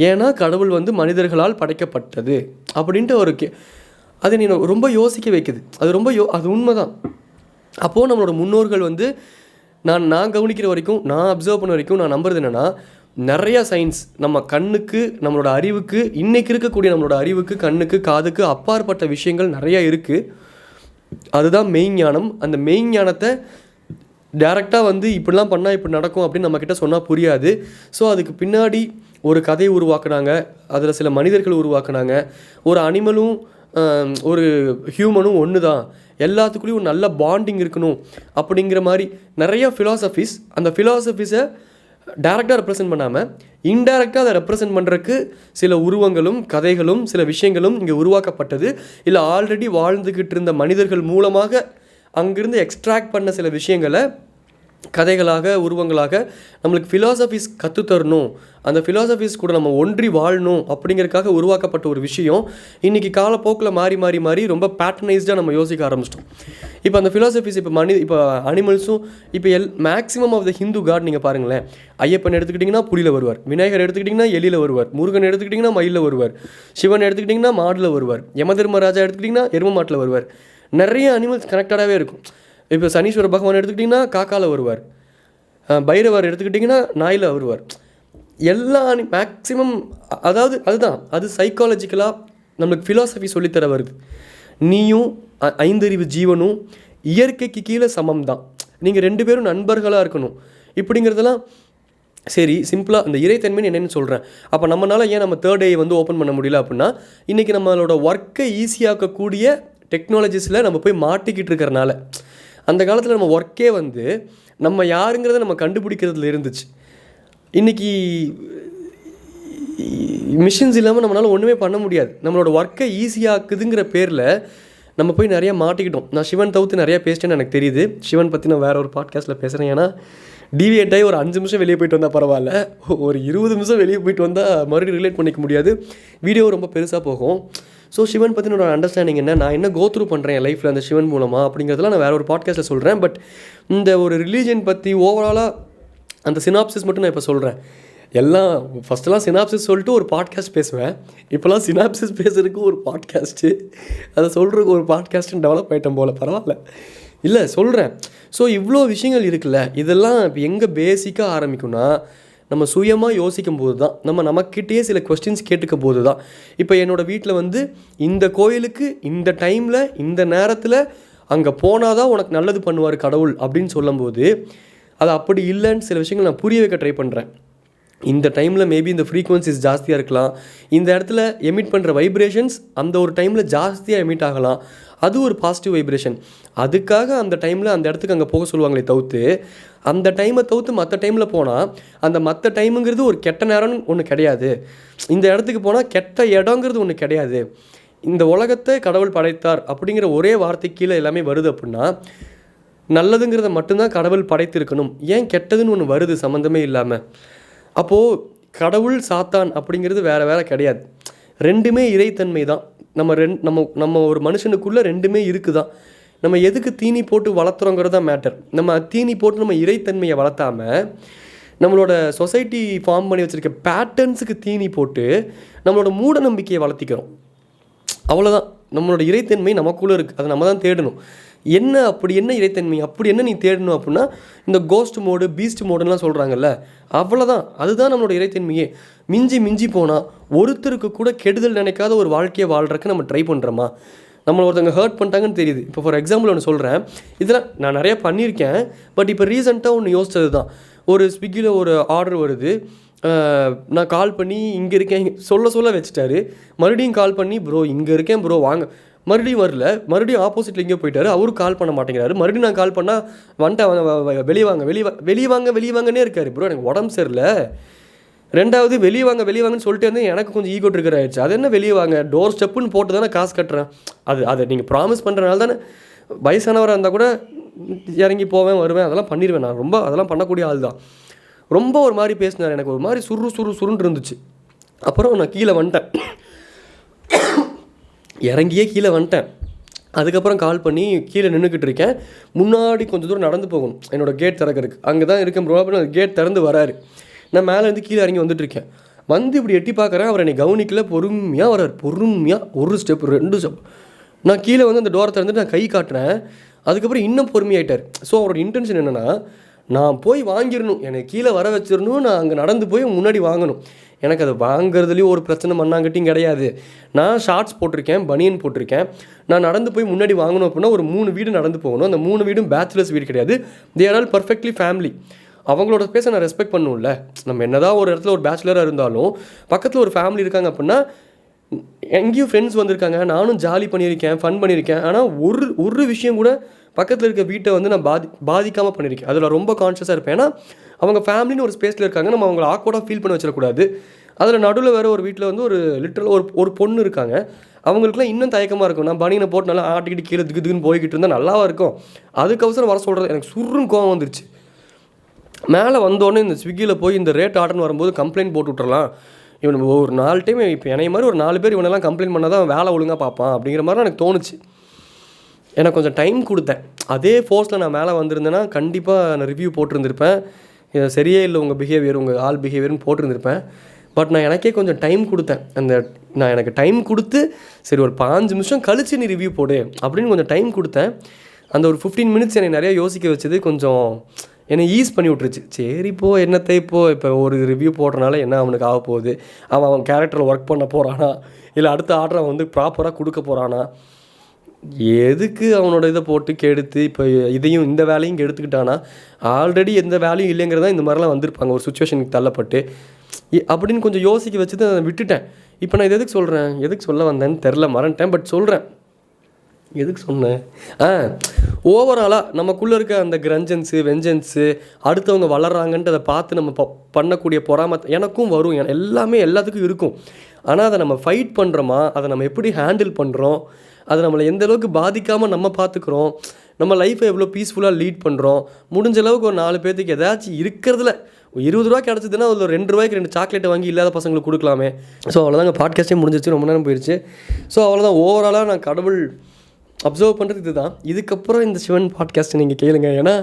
S1: ஏன்னா கடவுள் வந்து மனிதர்களால் படைக்கப்பட்டது அப்படின்ட்டு ஒரு அது நீ ரொம்ப யோசிக்க வைக்குது. அது அது உண்மை தான். அப்போது நம்மளோட முன்னோர்கள் வந்து நான் கவனிக்கிற வரைக்கும், நான் அப்சர்வ் பண்ண வரைக்கும் நான் நம்புறது என்னென்னா நிறையா சயின்ஸ் நம்ம கண்ணுக்கு, நம்மளோட அறிவுக்கு, இன்றைக்கி இருக்கக்கூடிய நம்மளோட அறிவுக்கு, கண்ணுக்கு, காதுக்கு அப்பாற்பட்ட விஷயங்கள் நிறையா இருக்குது. அதுதான் மெய்ஞானம். அந்த மெய்ஞானத்தை டேரெக்டாக வந்து இப்படிலாம் பண்ணால் இப்படி நடக்கும் அப்படின்னு நம்மக்கிட்ட சொன்னால் புரியாது. ஸோ அதுக்கு பின்னாடி ஒரு கதையை உருவாக்குனாங்க, அதில் சில மனிதர்கள் உருவாக்குனாங்க. ஒரு அனிமலும் ஒரு ஹியூமனும் ஒன்று தான், எல்லாத்துக்குள்ளேயும் ஒரு நல்ல பாண்டிங் இருக்கணும் அப்படிங்கிற மாதிரி நிறையா ஃபிலாசபிஸ். அந்த ஃபிலாசபிஸை டைரெக்டாக ரெப்ரசன்ட் பண்ணாமல் இன்டைரக்டாக அதை ரெப்ரசன்ட் பண்ணுறதுக்கு சில உருவங்களும் கதைகளும் சில விஷயங்களும் இங்கே உருவாக்கப்பட்டது. இல்லை ஆல்ரெடி வாழ்ந்துக்கிட்டு இருந்த மனிதர்கள் மூலமாக அங்கேருந்து எக்ஸ்ட்ராக்ட் பண்ண சில விஷயங்களை கதைகளாக உருவங்களாக நம்மளுக்கு ஃபிலாசபிஸ் கற்றுத்தரணும், அந்த ஃபிலாசபிஸ் கூட நம்ம ஒன்றி வாழணும் அப்படிங்கிறதுக்காக உருவாக்கப்பட்ட ஒரு விஷயம் இன்றைக்கி காலப்போக்கில் மாறி ரொம்ப பேட்டர்னைஸ்டாக நம்ம யோசிக்க ஆரம்பிச்சிட்டோம். இப்போ அந்த ஃபிலாசபிஸ் இப்போ அனிமல்ஸும் இப்போ maximum of the Hindu God நீங்கள் பாருங்களேன். ஐயப்பன் எடுத்துக்கிட்டிங்கன்னா புலியில் வருவார், விநாயகர் எடுத்துக்கிட்டிங்கன்னா எலியில் வருவார், முருகன் எடுத்துக்கிட்டிங்கன்னா மயிலில் வருவார், சிவன் எடுத்துக்கிட்டிங்கன்னா மாடில் வருவார், யமதர்மராஜா எடுத்துக்கிட்டிங்கன்னா எரும மாட்டில் வருவார். நிறைய அனிமல்ஸ் கனெக்டடாகவே இருக்கும். இப்போ சனீஸ்வர பகவான் எடுத்துக்கிட்டிங்கன்னா காக்காவில் வருவார், பைரவர் எடுத்துக்கிட்டிங்கன்னா நாயில் வருவார். எல்லா மேக்ஸிமம் அதுதான் அது சைக்காலஜிக்கலாக நம்மளுக்கு ஃபிலாசபி சொல்லித்தர வருது. நீயும் 5 அறிவு ஜீவனும் இயற்கைக்கு கீழே சமம் தான், நீங்கள் 2 பேரும் நண்பர்களாக இருக்கணும் இப்படிங்கிறதெல்லாம் சரி சிம்பிளாக அந்த இறைத்தன்மைன்னு என்னென்னு சொல்கிறேன். அப்போ நம்மளால் ஏன் நம்ம தேர்ட் ஐ வந்து ஓப்பன் பண்ண முடியல அப்படின்னா, இன்றைக்கி நம்மளோட ஒர்க்கை ஈஸியாக்கக்கூடிய டெக்னாலஜிஸில் நம்ம போய் மாட்டிக்கிட்டு இருக்கிறனால. அந்த காலத்தில் நம்ம ஒர்க்கே வந்து நம்ம யாருங்கிறத நம்ம கண்டுபிடிக்கிறதுல இருந்துச்சு. இன்றைக்கி மிஷின்ஸ் இல்லாமல் நம்மளால் ஒன்றுமே பண்ண முடியாது. நம்மளோட ஒர்க்கை ஈஸியாக்குதுங்கிற பேரில் நம்ம போய் நிறையா மாட்டிக்கிட்டோம். நான் சிவன் தவிர்த்து நிறையா பேசிட்டேன்னு எனக்கு தெரியுது. சிவன் பற்றி நான் வேறு ஒரு பாட்காஸ்ட்டில் பேசுகிறேன். ஏன்னா டிவியேட் ஆகி ஒரு 5 நிமிஷம் வெளியே போயிட்டு வந்தால் பரவாயில்ல, ஒரு 20 நிமிஷம் வெளியே போயிட்டு வந்தால் மறுபடியும் ரிலேட் பண்ணிக்க முடியாது, வீடியோ ரொம்ப பெருசாக போகும். ஸோ சிவன் பற்றின ஒரு அண்டர்ஸ்டாண்டிங் என்ன, நான் என்ன கோத்ரூ பண்ணுறேன் என் லைஃப்பில் அந்த சிவன் மூலமாக அப்படிங்கிறதுலாம் நான் வேறு ஒரு பாட்காஸ்ட்டில் சொல்கிறேன். பட் இந்த ஒரு ரிலீஜன் பற்றி ஓவராலாக அந்த சினாப்சிஸ் மட்டும் நான் இப்போ சொல்கிறேன். எல்லாம் ஃபஸ்ட்டெல்லாம் சினாப்சிஸ் சொல்லிட்டு ஒரு பாட்காஸ்ட் பேசுவேன். இப்போலாம் சினாப்சிஸ் பேசுறதுக்கு ஒரு பாட்காஸ்ட்டு, அதை சொல்கிறதுக்கு ஒரு பாட்காஸ்ட்டுன்னு டெவலப் ஆகிட்டோம் போல். பரவாயில்ல, இல்லை சொல்கிறேன். ஸோ இவ்வளோ விஷயங்கள் இருக்குல்ல, இதெல்லாம் இப்போ எங்கே பேசிக்காக ஆரம்பிக்கும்னா நம்ம சுயமாக யோசிக்கும் போது தான், நம்ம நமக்கிட்டே சில கொஸ்டின்ஸ் கேட்டுக்க போது தான். இப்போ என்னோடய வீட்டில் வந்து இந்த கோயிலுக்கு இந்த டைமில் இந்த நேரத்தில் அங்கே போனால் தான் உனக்கு நல்லது பண்ணுவார் கடவுள் அப்படின்னு சொல்லும்போது, அது அப்படி இல்லைன்னு சில விஷயங்கள் நான் புரிய வைக்க ட்ரை பண்ணுறேன். இந்த டைமில் மேபி இந்த ஃப்ரீக்வன்சிஸ் ஜாஸ்தியாக இருக்கலாம், இந்த இடத்துல எமிட் பண்ணுற வைப்ரேஷன்ஸ் அந்த ஒரு டைமில் ஜாஸ்தியாக எமிட் ஆகலாம், அது ஒரு பாசிட்டிவ் வைப்ரேஷன். அதுக்காக அந்த டைமில் அந்த இடத்துக்கு அங்கே போக சொல்லுவாங்களே தவிர்த்து, அந்த டைமை தவிர்த்து மற்ற டைமில் போனால் அந்த மற்ற டைமுங்கிறது ஒரு கெட்ட நேரம்னு ஒன்று கிடையாது. இந்த இடத்துக்கு போனால் கெட்ட இடங்கிறது ஒன்று கிடையாது. இந்த உலகத்தை கடவுள் படைத்தார் அப்படிங்கிற ஒரே வார்த்தை கீழே எல்லாமே வருது. அப்படின்னா நல்லதுங்கிறத மட்டும்தான் கடவுள் படைத்திருக்கணும், ஏன் கெட்டதுன்னு ஒன்று வருது சம்மந்தமே இல்லாமல்? அப்போது கடவுள் சாத்தான் அப்படிங்கிறது வேறு கிடையாது. ரெண்டுமே இறைத்தன்மை தான். நம்ம ஒரு மனுஷனுக்குள்ளே ரெண்டுமே இருக்குதான். நம்ம எதுக்கு தீனி போட்டு வளர்த்துறோங்கிறது தான் மேட்டர். நம்ம தீனி போட்டு நம்ம இறைத்தன்மையை வளர்த்தாமல் நம்மளோட சொசைட்டி ஃபார்ம் பண்ணி வச்சுருக்க பேட்டர்ன்ஸுக்கு தீனி போட்டு நம்மளோட மூட நம்பிக்கையை வளர்த்திக்கிறோம். அவ்வளோதான். நம்மளோட இறைத்தன்மை நமக்குள்ளே இருக்குது, அதை நம்ம தான் தேடணும். என்ன இறைத்தன்மை அப்படி என்ன நீ தேடணும் அப்படின்னா, இந்த கோஸ்ட் மோடு பீஸ்ட் மோடுலாம் சொல்கிறாங்கல்ல, அவ்வளோதான். அதுதான் நம்மளோட இறைத்தன்மையே. மிஞ்சி போனால் ஒருத்தருக்கு கூட கெடுதல் நினைக்காத ஒரு வாழ்க்கையை வாழ்கிறதுக்கு நம்ம ட்ரை பண்ணுறோமா? நம்மளை ஒருத்தவங்க ஹர்ட் பண்ணிட்டாங்கன்னு தெரியுது. இப்போ ஃபார் எக்ஸாம்பிள் ஒன்று சொல்கிறேன், இதெல்லாம் நான் நிறையா பண்ணியிருக்கேன். பட் இப்போ ரீசெண்டாக ஒன்று யோசிச்சது தான். ஒரு ஸ்விக்கியில் ஒரு ஆர்டர் வருது, நான் கால் பண்ணி இங்கே இருக்கேன் சொல்ல வச்சுட்டாரு. மறுபடியும் கால் பண்ணி ப்ரோ இங்கே இருக்கேன் ப்ரோ வாங்க, மறுபடியும் வரல. மறுபடியும் ஆப்போசிட்டில் எங்கேயோ போயிட்டாரு, அவரும் கால் பண்ண மாட்டேங்கிறாரு. மறுபடியும் நான் கால் பண்ணால் வந்துட்டு வெளியே வாங்கன்னே இருக்காரு. ப்ரோ எனக்கு உடம்பு சரியில்லை. ரெண்டாவது வெளியே வாங்கன்னு சொல்லிட்டு வந்து எனக்கு கொஞ்சம் ஈகோ ட்ரிகர் ஆயிடுச்சு. அது என்ன வெளியே வாங்க, டோர் ஸ்டெப்புன்னு போட்டு தானே காசு கட்டுறேன். அதை நீங்கள் ப்ராமிஸ் பண்ணுறனால தானே. வயசானவராக இருந்தால் கூட இறங்கி போவேன் வருவேன், அதெல்லாம் பண்ணிடுவேன். நான் ரொம்ப அதெல்லாம் பண்ணக்கூடிய ஆள் தான். ரொம்ப ஒரு மாதிரி பேசினார், எனக்கு ஒரு மாதிரி சுருன்னு இருந்துச்சு. அப்புறம் நான் கீழே வந்துட்டேன், இறங்கியே கீழே வந்துட்டேன். அதுக்கப்புறம் கால் பண்ணி கீழே நின்றுக்கிட்டு இருக்கேன். முன்னாடி கொஞ்சம் தூரம் நடந்து போகணும் என்னோடய கேட் திறக்கிறதுக்கு. அங்கே தான் இருக்கேன் ப்ரோ. அப்புறம் கேட் திறந்து வராரு. நான் மேலேருந்து கீழே இறங்கி வந்துட்டுருக்கேன். வந்து இப்படி எட்டி பார்க்குறேன், அவர் என்னை கவனிக்கல. பொறுமையாக வரார், பொறுமையாக ஒரு ஸ்டெப் 2 ஸ்டெப். நான் கீழே வந்து அந்த டோரை திறந்துட்டு நான் கை காட்டுறேன். அதுக்கப்புறம் இன்னும் பொறுமையாயிட்டார். ஸோ அவரோட இன்டென்ஷன் என்னென்னா, நான் போய் வாங்கிடணும், எனக்கு கீழே வர வச்சிடணும், நான் அங்கே நடந்து போய் முன்னாடி வாங்கணும். எனக்கு அது வாங்குறதுலேயும் ஒரு பிரச்சனை மண்ணாங்கட்டியும் கிடையாது. நான் ஷார்ட்ஸ் போட்டிருக்கேன், பனியன் போட்டிருக்கேன். நான் நடந்து போய் முன்னாடி வாங்கணும் அப்படின்னா ஒரு 3 வீடு நடந்து போகணும். அந்த 3 வீடும் பேச்சுலர்ஸ் வீடு கிடையாது. They are all perfectly family. அவங்களோட ஸ்பேஸை நான் ரெஸ்பெக்ட் பண்ணணும்ல. நம்ம என்னதான் ஒரு இடத்துல ஒரு பேச்சுலராக இருந்தாலும் பக்கத்தில் ஒரு ஃபேமிலி இருக்காங்க அப்படின்னா, எங்கேயும் ஃப்ரெண்ட்ஸ் வந்திருக்காங்க, நானும் ஜாலி பண்ணியிருக்கேன், ஃபன் பண்ணியிருக்கேன். ஆனால் ஒரு விஷயம் கூட பக்கத்தில் இருக்க வீட்டை வந்து நான் பாதிக்காமல் பண்ணியிருக்கேன். அதில் ரொம்ப கான்ஷியஸாக இருப்பேன். ஏன்னா அவங்க ஃபேமிலின்னு ஒரு ஸ்பேஸில் இருக்காங்க, நம்ம அவங்கள ஆக்வர்டாக ஃபீல் பண்ண வச்சிடக்கூடாது. அதில் நடுவில் வேறு ஒரு வீட்டில் வந்து ஒரு லிட்டரல் ஒரு பொண்ணு இருக்காங்க. அவங்களுக்குலாம் இன்னும் தயக்கமாக இருக்கும். நான் பனியனை போட்டு நல்லா ஆட்டிக்கிட்டு கீழே திக்குன்னு போய்கிட்டு இருந்தால் நல்லாவா இருக்கும். அதுக்கவசரம் வர சொல்கிறது எனக்கு சுருன்னு கோவம் வந்துருச்சு. மேலே வந்தோடனே இந்த ஸ்விக்கியில் போய் இந்த ரேட் ஆர்டர்னு வரும்போது கம்ப்ளைண்ட் போட்டு விட்றலாம். இவன் ஒரு 4 டைம் இப்போ என்னை மாதிரி ஒரு 4 பேர் இவனெல்லாம் கம்ப்ளைண்ட் பண்ணால் தான் வேலை ஒழுங்காக பார்ப்பான் அப்படிங்கிற மாதிரி எனக்கு தோணுச்சு. எனக்கு கொஞ்சம் டைம் கொடுத்தேன். அதே ஃபோர்ஸில் நான் மேலே வந்திருந்தேன்னா கண்டிப்பாக நான் ரிவ்யூ போட்டிருந்திருப்பேன். சரியே இல்லை உங்கள் பிஹேவியர், உங்கள் ஆள் பிஹேவியர்னு போட்டிருந்திருப்பேன். பட் நான் எனக்கே கொஞ்சம் டைம் கொடுத்தேன். நான் எனக்கு டைம் கொடுத்து சரி ஒரு 5 நிமிஷம் கழிச்சு நீ ரிவ்யூ போடு அப்படின்னு கொஞ்சம் டைம் கொடுத்தேன். அந்த ஒரு 15 மினிட்ஸ் என்னை நிறையா யோசிக்க வச்சது கொஞ்சம் என்னை ஈஸ் பண்ணி விட்டுருச்சு. சரி இப்போ ஒரு ரிவ்யூ போடுறனால என்ன அவனுக்கு ஆக போகுது, அவன் கேரக்டரில் ஒர்க் பண்ண போகிறானா இல்லை அடுத்த ஆர்டரை வந்து ப்ராப்பராக கொடுக்க போகிறானா, எதுக்கு அவனோட இதை போட்டு கெடுத்து இப்போ இதையும் இந்த வேலையும் கெடுத்துக்கிட்டானா, ஆல்ரெடி எந்த வேலையும் இல்லைங்கிறதா இந்த மாதிரிலாம் வந்திருப்பாங்க ஒரு சுச்சுவேஷனுக்கு தள்ளப்பட்டு அப்படின்னு கொஞ்சம் யோசிக்க வச்சு தான் நான் விட்டுட்டேன். இப்போ நான் இது எதுக்கு சொல்கிறேன், எதுக்கு சொல்ல வந்தேன்னு தெரில, மறந்துட்டேன். பட் சொல்கிறேன், எதுக்கு சொன்னேன், ஓவராலாக நமக்குள்ளே இருக்க அந்த கிரஞ்சன்ஸு வெஞ்சன்ஸு அடுத்தவங்க வளர்கிறாங்கன்ட்டு அதை பார்த்து நம்ம பண்ணக்கூடிய பொறாம எனக்கும் வரும், எல்லாமே எல்லாத்துக்கும் இருக்கும். ஆனால் அதை நம்ம ஃபைட் பண்ணுறோமா, அதை நம்ம எப்படி ஹேண்டில் பண்ணுறோம், அதை நம்மளை எந்த அளவுக்கு பாதிக்காமல் நம்ம பார்த்துக்குறோம், நம்ம லைஃப்பை எவ்வளோ பீஸ்ஃபுல்லாக லீட் பண்ணுறோம், முடிஞ்ச அளவுக்கு ஒரு 4 பேர்த்துக்கு ஏதாச்சும் இருக்கிறதுல 20 ரூபா கிடச்சிதுன்னா ஒரு 2 ரூபாய்க்கு 2 சாக்லேட்டை வாங்கி இல்லாத பசங்களுக்கு கொடுக்கலாமே. ஸோ அவ்வளோதாங்க, பாட்காஸ்ட்டே முடிஞ்சிச்சு, ரொம்ப நேரம் போயிடுச்சு. ஸோ அவ்வளோதான், ஓவராலாக நான் கடவுள் அப்சர்வ் பண்ணுறது இதுதான். இதுக்கப்புறம் இந்த சிவன் பாட்காஸ்ட்டை நீங்கள் கேளுங்க. ஏன்னா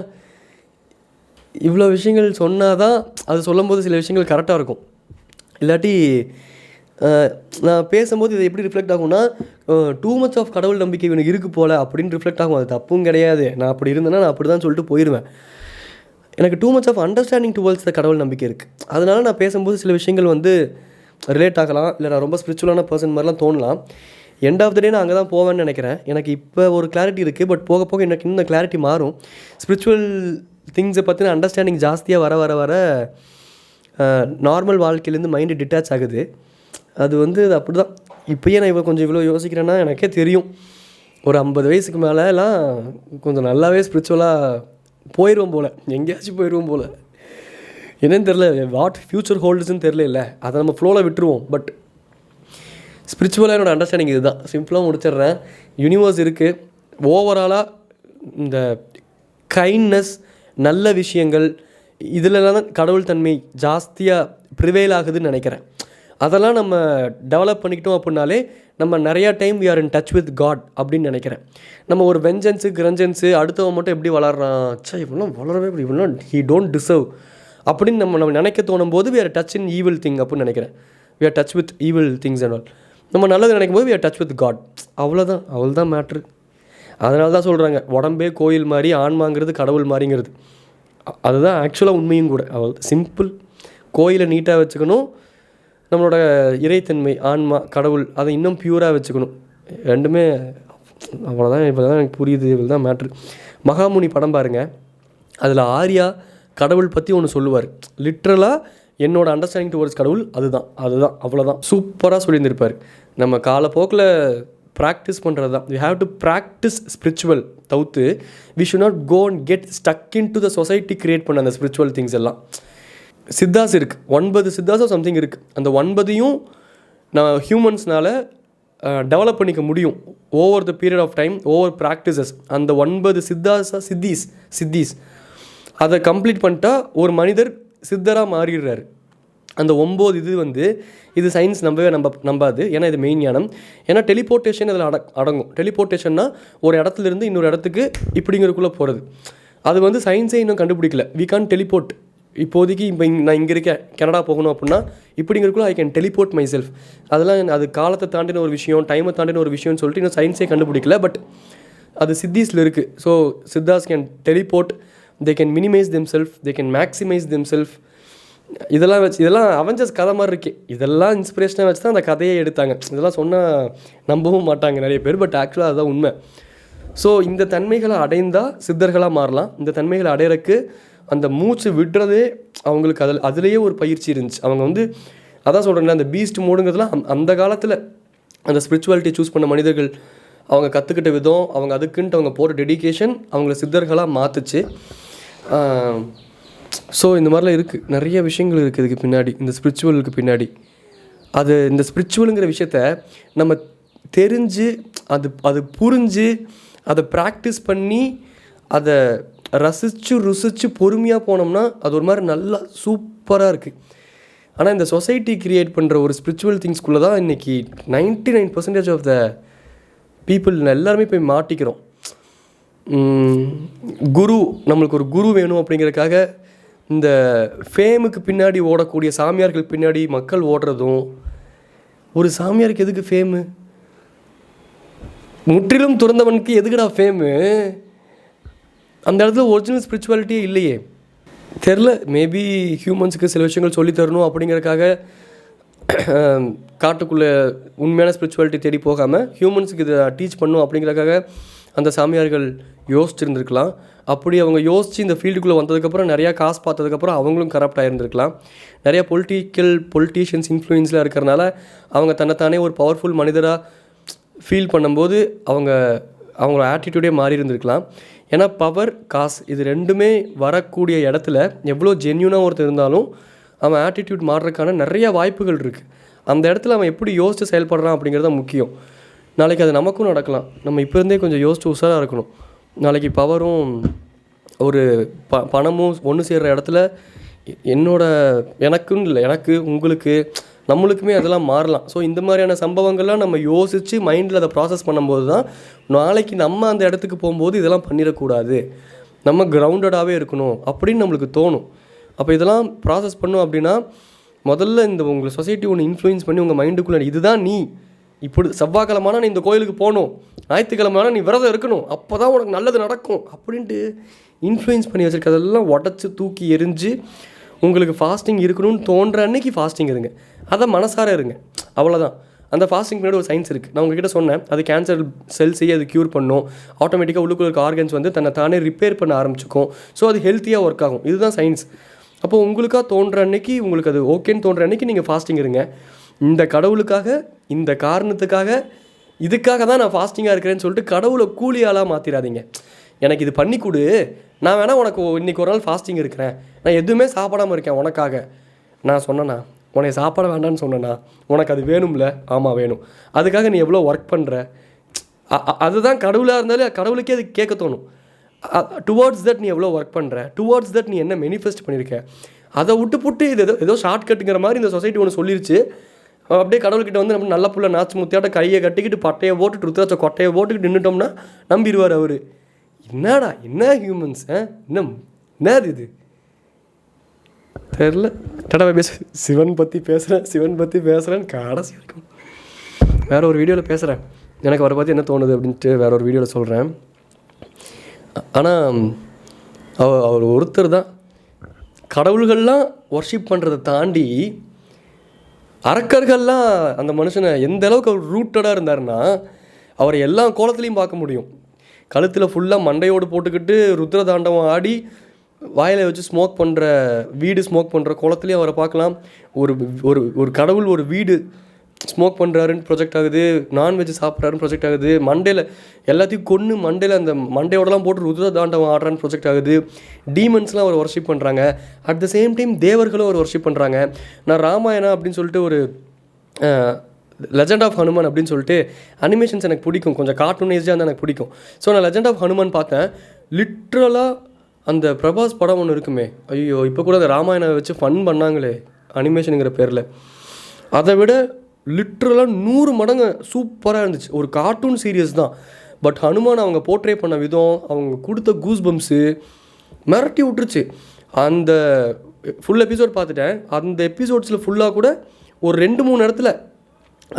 S1: இவ்வளோ விஷயங்கள் சொன்னால் தான் அது சொல்லும்போது சில விஷயங்கள் கரெக்டாக இருக்கும். இல்லாட்டி நான் பேசும்போது இதை எப்படி ரிஃப்ளெக்ட் ஆகும்னா, டூ மச் ஆஃப் கடவுள் நம்பிக்கை இவனுக்கு இருக்குது போல் அப்படின்னு ரிஃப்ளெக்ட் ஆகும். அது தப்பும் கிடையாது. நான் அப்படி இருந்தேன்னா நான் அப்படி தான் சொல்லிட்டு போயிடுவேன். எனக்கு too much of understanding towards the கடவுள் நம்பிக்கை இருக்குது. அதனால நான் பேசும்போது சில விஷயங்கள் ரிலேட் ஆகலாம், இல்லை நான் ரொம்ப ஸ்பிரிச்சுவலான பர்சன் மாதிரிலாம் தோணலாம். எண்ட் ஆஃப் த டே நான் அங்கே தான் போவேன்னு நினைக்கிறேன். எனக்கு இப்போ ஒரு கிளாரிட்டி இருக்குது, பட் போக போக எனக்கு இன்னும் கிளாரிட்டி மாறும். ஸ்பிரிச்சுவல் திங்ஸை பற்றின அண்டர்ஸ்டாண்டிங் ஜாஸ்தியாக வர வர வர நார்மல் வாழ்க்கையிலேருந்து மைண்டு டிட்டாச் ஆகுது. அது அது அப்படி தான். இப்போயே நான் இவ்வளோ யோசிக்கிறேன்னா எனக்கே தெரியும், ஒரு 50 வயசுக்கு மேலெலாம் கொஞ்சம் நல்லாவே ஸ்பிரிச்சுவலாக போயிடுவோம் போல், எங்கேயாச்சும் போயிடுவோம் போல். என்னன்னு தெரில, வாட் ஃப்யூச்சர் ஹோல்டுஸ்ன்னு தெரில. இல்லை, அதை நம்ம ஃப்ளோவில் விட்டுருவோம். பட் ஸ்பிரிச்சுவலாக என்னோடய அண்டர்ஸ்டாண்டிங் இதுதான். சிம்பிளாக முடிச்சிடுறேன். யூனிவர்ஸ் இருக்குது. ஓவராலாக இந்த கைண்ட்னஸ், நல்ல விஷயங்கள், இதிலலாம் தான் கடவுள் தன்மை ஜாஸ்தியாக ப்ரிவேல் ஆகுதுன்னு நினைக்கிறேன். அதெல்லாம் நம்ம டெவலப் பண்ணிக்கிட்டோம் அப்படின்னாலே நம்ம நிறையா time we are in touch with God அப்படின்னு நினைக்கிறேன். நம்ம ஒரு வெஞ்சன்ஸு கிரஞ்சன்ஸு அடுத்தவன் மட்டும் எப்படி வளர்றான், இவெல்லாம் வளரவே இப்படி, இவெல்லாம் ஹீ டோன்ட் டிசர்வ் அப்படின்னு நம்ம நினைக்க தோணும் போது we are touch in evil thing அப்படின்னு நினைக்கிறேன். We are touch with evil things and all. நம்ம நல்லது நினைக்கும் போது we are touch with God. அவ்வளோதான் மேட்ரு. அதனால தான் சொல்கிறாங்க, உடம்பே கோயில் மாதிரி, ஆன்மாங்கிறது கடவுள் மாதிரிங்கிறது. அதுதான் ஆக்சுவலாக உண்மையும் கூட. சிம்பிள். கோயிலை நீட்டாக வச்சுக்கணும், நம்மளோட இறைத்தன்மை, ஆன்மா, கடவுள் அதை இன்னும் பியூராக வச்சுக்கணும். ரெண்டுமே அவ்வளோதான். இப்போ தான் எனக்கு புரியுது. இவ்வளோ தான் மேட்ரு. மகாமுனி படம் பாருங்கள், அதில் ஆர்யா கடவுள் பற்றி ஒன்று சொல்லுவார். லிட்ரலாக என்னோட அண்டர்ஸ்டாண்டிங் டுவர்ட்ஸ் கடவுள் அதுதான் அவ்வளோதான். சூப்பராக சொல்லியிருந்திருப்பார். நம்ம காலப்போக்கில் ப்ராக்டிஸ் பண்ணுறது தான். We have to practise spiritual தவிர்த்து we should not go and get stuck in to the society create பண்ண அந்த ஸ்பிரிச்சுவல் திங்ஸ் எல்லாம். சித்தாஸ் இருக்குது, 9 சித்தாஸோ சம்திங் இருக்குது. அந்த 9ஐயும் நான் ஹியூமன்ஸ்னால் டெவலப் பண்ணிக்க முடியும் over the period of time, over practices. அந்த 9 சித்தீஸ் அதை கம்ப்ளீட் பண்ணிட்டா ஒரு மனிதர் சித்தராக மாறிடுறாரு. அந்த 9 இது சயின்ஸ் நம்பாது. ஏன்னா இது மெயின் ஞானம். ஏன்னா டெலிபோர்ட்டேஷன் அதில் அடங்கும். டெலிபோர்ட்டேஷன்னா ஒரு இடத்துலேருந்து இன்னொரு இடத்துக்கு இப்படிங்கிறதுக்குள்ளே போகிறது. அது சயின்ஸே இன்னும் கண்டுபிடிக்கல. We can teleport. இப்போதைக்கு இப்போ நான் இங்கே இருக்கேன், கனடா போகணும் அப்படின்னா இப்படிங்கிறதுக்குள்ள I can teleport myself. அதெல்லாம் அது காலத்தை தாண்டின ஒரு விஷயம், டைமை தாண்டின ஒரு விஷயம்னு சொல்லிட்டு இன்னும் சயின்ஸே கண்டுபிடிக்கல. பட் அது சித்தீஸில் இருக்குது. ஸோ சித்தாஸ் can teleport, they can minimise them self, they can maximise them self. இதெல்லாம் அவெஞ்சர்ஸ் கதை மாதிரி இருக்குது. இதெல்லாம் இன்ஸ்பிரேஷனாக வச்சு தான் அந்த கதையை எடுத்தாங்க. இதெல்லாம் சொன்னால் நம்பவும் மாட்டாங்க நிறைய பேர், பட் ஆக்சுவலாக அதுதான் உண்மை. ஸோ இந்த தன்மைகளை அடைந்தால் சித்தர்களாக மாறலாம். இந்த தன்மைகளை அடையிறக்கு அந்த மூச்சு விடுறதே அவங்களுக்கு அதுலேயே ஒரு பயிற்சி இருந்துச்சு. அவங்க அதான் சொல்கிறேன், அந்த பீஸ்ட் மோடுங்கிறதுலாம் அந்த காலத்தில் அந்த ஸ்பிரிச்சுவாலிட்டி சூஸ் பண்ண மனிதர்கள் அவங்க கற்றுக்கிட்ட விதம், அவங்க அதுக்குன்ட்டு அவங்க போகிற டெடிக்கேஷன் அவங்கள சித்தர்களாக மாற்றுச்சு. ஸோ இந்த மாதிரிலாம் இருக்குது, நிறைய விஷயங்கள் இருக்குது இதுக்கு பின்னாடி, இந்த ஸ்பிரிச்சுவலுக்கு பின்னாடி. இந்த ஸ்பிரிச்சுவலுங்கிற விஷயத்த நம்ம தெரிஞ்சு அது புரிஞ்சு அதை ப்ராக்டிஸ் பண்ணி அதை ருசித்து பொறுமையாக போனோம்னா அது ஒரு மாதிரி நல்லா சூப்பராக இருக்குது. ஆனால் இந்த சொசைட்டி க்ரியேட் பண்ணுற ஒரு ஸ்பிரிச்சுவல் திங்ஸ்குள்ளே தான் இன்றைக்கி 99% ஆஃப் த பீப்புள் எல்லாருமே போய் மாட்டிக்கிறோம். நம்மளுக்கு ஒரு குரு வேணும் அப்படிங்கிறதுக்காக இந்த ஃபேமுக்கு பின்னாடி ஓடக்கூடிய சாமியார்கள் பின்னாடி மக்கள் ஓடுறதும். ஒரு சாமியாருக்கு எதுக்கு ஃபேமு? முற்றிலும் துறந்தவனுக்கு எதுக்குடா ஃபேமு? அந்த இடத்துல ஒரிஜினல் ஸ்பிரிச்சுவாலிட்டியே இல்லையே. தெரில, மேபி ஹியூமன்ஸுக்கு சில விஷயங்கள் சொல்லித்தரணும் அப்படிங்கிறதுக்காக காட்டுக்குள்ளே உண்மையான ஸ்பிரிச்சுவாலிட்டி தேடி போகாமல் ஹியூமன்ஸுக்கு இதை டீச் பண்ணும் அப்படிங்கிறதுக்காக அந்த சாமியார்கள் யோசிச்சுருந்துருக்கலாம். அப்படி அவங்க யோசித்து இந்த ஃபீல்டுக்குள்ளே வந்ததுக்கப்புறம் நிறையா காசு பார்த்ததுக்கப்புறம் அவங்களும் கரப்ட் ஆகிருந்துருக்கலாம். நிறையா பொலிட்டீஷியன்ஸ் இன்ஃப்ளூயன்ஸில் இருக்கிறனால அவங்க தன்னைத்தானே ஒரு பவர்ஃபுல் மனிதராக ஃபீல் பண்ணும்போது அவங்களோட ஆட்டிடியூடே மாறி இருந்திருக்கலாம். ஏன்னா பவர், காசு இது ரெண்டுமே வரக்கூடிய இடத்துல எவ்வளோ ஜென்யூனாக ஒருத்தர் இருந்தாலும் அவன் ஆட்டிடியூட் மாறுறதுக்கான நிறையா வாய்ப்புகள் இருக்குது. அந்த இடத்துல அவன் எப்படி யோசித்து செயல்படுறான் அப்படிங்கிறது தான் முக்கியம். நாளைக்கு அது நமக்கும் நடக்கலாம். நம்ம இப்போ இருந்தே கொஞ்சம் யோசிச்சு உஷாராக இருக்கணும். நாளைக்கு பவரும் ஒரு பணமும் ஒன்று சேர்கிற இடத்துல எனக்குன்னு இல்லை, எனக்கு உங்களுக்கு நம்மளுக்குமே அதெல்லாம் மாறலாம். ஸோ இந்த மாதிரியான சம்பவங்கள்லாம் நம்ம யோசித்து மைண்டில் அதை ப்ராசஸ் பண்ணும்போது தான் நாளைக்கு நம்ம அந்த இடத்துக்கு போகும்போது இதெல்லாம் பண்ணிடக்கூடாது, நம்ம கிரவுண்டடாகவே இருக்கணும் அப்படின்னு நம்மளுக்கு தோணும். அப்போ இதெல்லாம் ப்ராசஸ் பண்ணும் அப்படின்னா முதல்ல உங்களை சொசைட்டி ஒன்று இன்ஃப்ளூயன்ஸ் பண்ணி உங்கள் மைண்டுக்குள்ளே இதுதான் நீ இப்படி செவ்வாய்க்கிழமைனா நீ இந்த கோயிலுக்கு போகணும், ஞாயிற்றுக்கிழமைனா நீ விரதம் இருக்கணும், அப்போ தான் உனக்கு நல்லது நடக்கும் அப்படின்ட்டு இன்ஃப்ளூயன்ஸ் பண்ணி வச்சுருக்கதெல்லாம் உடச்சி தூக்கி எரிஞ்சு உங்களுக்கு ஃபாஸ்டிங் இருக்கணும்னு தோன்ற அன்னைக்கு ஃபாஸ்டிங் இருங்க. அதை மனசார இருங்க, அவ்வளோதான். அந்த ஃபாஸ்டிங் பின்னாடி ஒரு சயின்ஸ் இருக்குது. நான் உங்ககிட்ட சொன்னேன், அது கேன்சர் செல்ஸையே அது க்யூர் பண்ணும். ஆட்டோமேட்டிக்காக உள்ளுக்குள்ள இருக்க ஆர்கன்ஸ் வந்து தன்னை தானே ரிப்பேர் பண்ண ஆரம்பிச்சிக்கும். ஸோ அது ஹெல்த்தியாக ஒர்க் ஆகும். இதுதான் சயின்ஸ். அப்போ உங்களுக்காக தோன்ற அன்னைக்கு, உங்களுக்கு அது ஓகேன்னு தோன்ற அன்னைக்கு நீங்கள் ஃபாஸ்டிங் இருங்க. இந்த கடவுளுக்காக, இந்த காரணத்துக்காக, இதுக்காக தான் நான் ஃபாஸ்டிங்காக இருக்கிறேன்னு சொல்லிட்டு கடவுளை கூலியாளாக மாற்றிடாதீங்க. எனக்கு இது பண்ணி கொடு, நான் வேணால் உனக்கு இன்றைக்கி ஒரு நாள் ஃபாஸ்டிங் இருக்கிறேன், நான் எதுவுமே சாப்பிடாமல் இருக்கேன் உனக்காக. நான் சொன்னேண்ணா உன்னை சாப்பிட வேண்டான்னு சொன்னேண்ணா, உனக்கு அது வேணும்ல? ஆமாம் வேணும். அதுக்காக நீ எவ்வளோ ஒர்க் பண்ணுற? அதுதான் கடவுளாக இருந்தாலும் கடவுளுக்கே அது கேட்க தோணும். டுவார்ட்ஸ் தட் நீ எவ்வளோ ஒர்க் பண்ணுற, டுவார்ட்ஸ் தட் நீ என்ன மேனிஃபெஸ்ட் பண்ணியிருக்க. அதை விட்டு இது ஏதோ ஷார்ட் கட்டுங்கிற மாதிரி இந்த சொசைட்டி ஒன்று சொல்லிருச்சு. அப்படியே கடவுள்கிட்ட வந்து நம்ம நல்ல புள்ள நாச்சு முத்தியாட்ட கையை கட்டிக்கிட்டு பட்டையை போட்டுட்டு ருத்ராட்ச கொட்டையை போட்டுக்கிட்டு நின்றுட்டோம்னா நம்பிடுவார் அவர். என்னடா என்ன ஹியூமன்ஸ், என்னது இது தெரில. டடா சிவன் பற்றி பேசுகிறேன்னு கடைசி இருக்கும். வேறு ஒரு வீடியோவில் பேசுகிறேன், எனக்கு அவரை பற்றி என்ன தோணுது அப்படின்ட்டு வேற ஒரு வீடியோவில் சொல்கிறேன். ஆனால் அவர் ஒருத்தர் தான். கடவுள்கள்லாம் ஒர்ஷிப் பண்ணுறதை தாண்டி அரக்கர்கள்லாம் அந்த மனுஷனை எந்த அளவுக்கு அவர் ரூட்டடாக இருந்தார்னா அவரை எல்லா கோலத்துலேயும் பார்க்க முடியும். கழுத்தில் ஃபுல்லாக மண்டையோடு போட்டுக்கிட்டு ருத்ர தாண்டவம் ஆடி வாயில் வச்சு ஸ்மோக் பண்ணுற கோலத்துலேயும் அவரை பார்க்கலாம். ஒரு கடவுள் ஒரு வீடு ஸ்மோக் பண்ணுறாருன்னு ப்ரொஜெக்ட் ஆகுது, நான்வெஜ் சாப்பிட்றாருன்னு ப்ரொஜெக்ட் ஆகுது, மண்டையில் எல்லாத்தையும் கொன்று மண்டையில் அந்த மண்டையோடலாம் போட்டு ருத்ர தாண்டவம் ஆடுறான்னு ப்ரொஜெக்ட் ஆகுது. டீமன்ஸ்லாம் அவர் ஒர்ஷிப் பண்ணுறாங்க. அட் த சேம் டைம் தேவர்களும் அவர் ஒர்ஷிப் பண்ணுறாங்க. நான் ராமாயணா அப்படின்னு சொல்லிட்டு ஒரு லெஜண்ட் ஆஃப் ஹனுமான் அப்படின்னு சொல்லிட்டு அனிமேஷன்ஸ் எனக்கு பிடிக்கும், கொஞ்சம் கார்ட்டூனேஜாக இருந்தால் எனக்கு பிடிக்கும். ஸோ நான் லெஜண்ட் ஆஃப் ஹனுமான் பார்த்தேன். லிட்ரலாக அந்த பிரபாஸ் படம் ஒன்று இருக்குமே, ஐயோ இப்போ கூட அந்த ராமாயணை வச்சு ஃபன் பண்ணாங்களே அனிமேஷனுங்கிற பேரில், அதை விட லிட்ரலாக 100 மடங்கு சூப்பராக இருந்துச்சு. ஒரு கார்ட்டூன் சீரியஸ் தான், பட் ஹனுமான் அவங்க போர்ட்ரே பண்ண விதம், அவங்க கொடுத்த கூஸ் பம்ப்ஸு மிரட்டி விட்டுருச்சு. அந்த ஃபுல் எபிசோட் பார்த்துட்டேன். அந்த எபிசோட்ஸில் ஃபுல்லாக கூட ஒரு 2-3 இடத்துல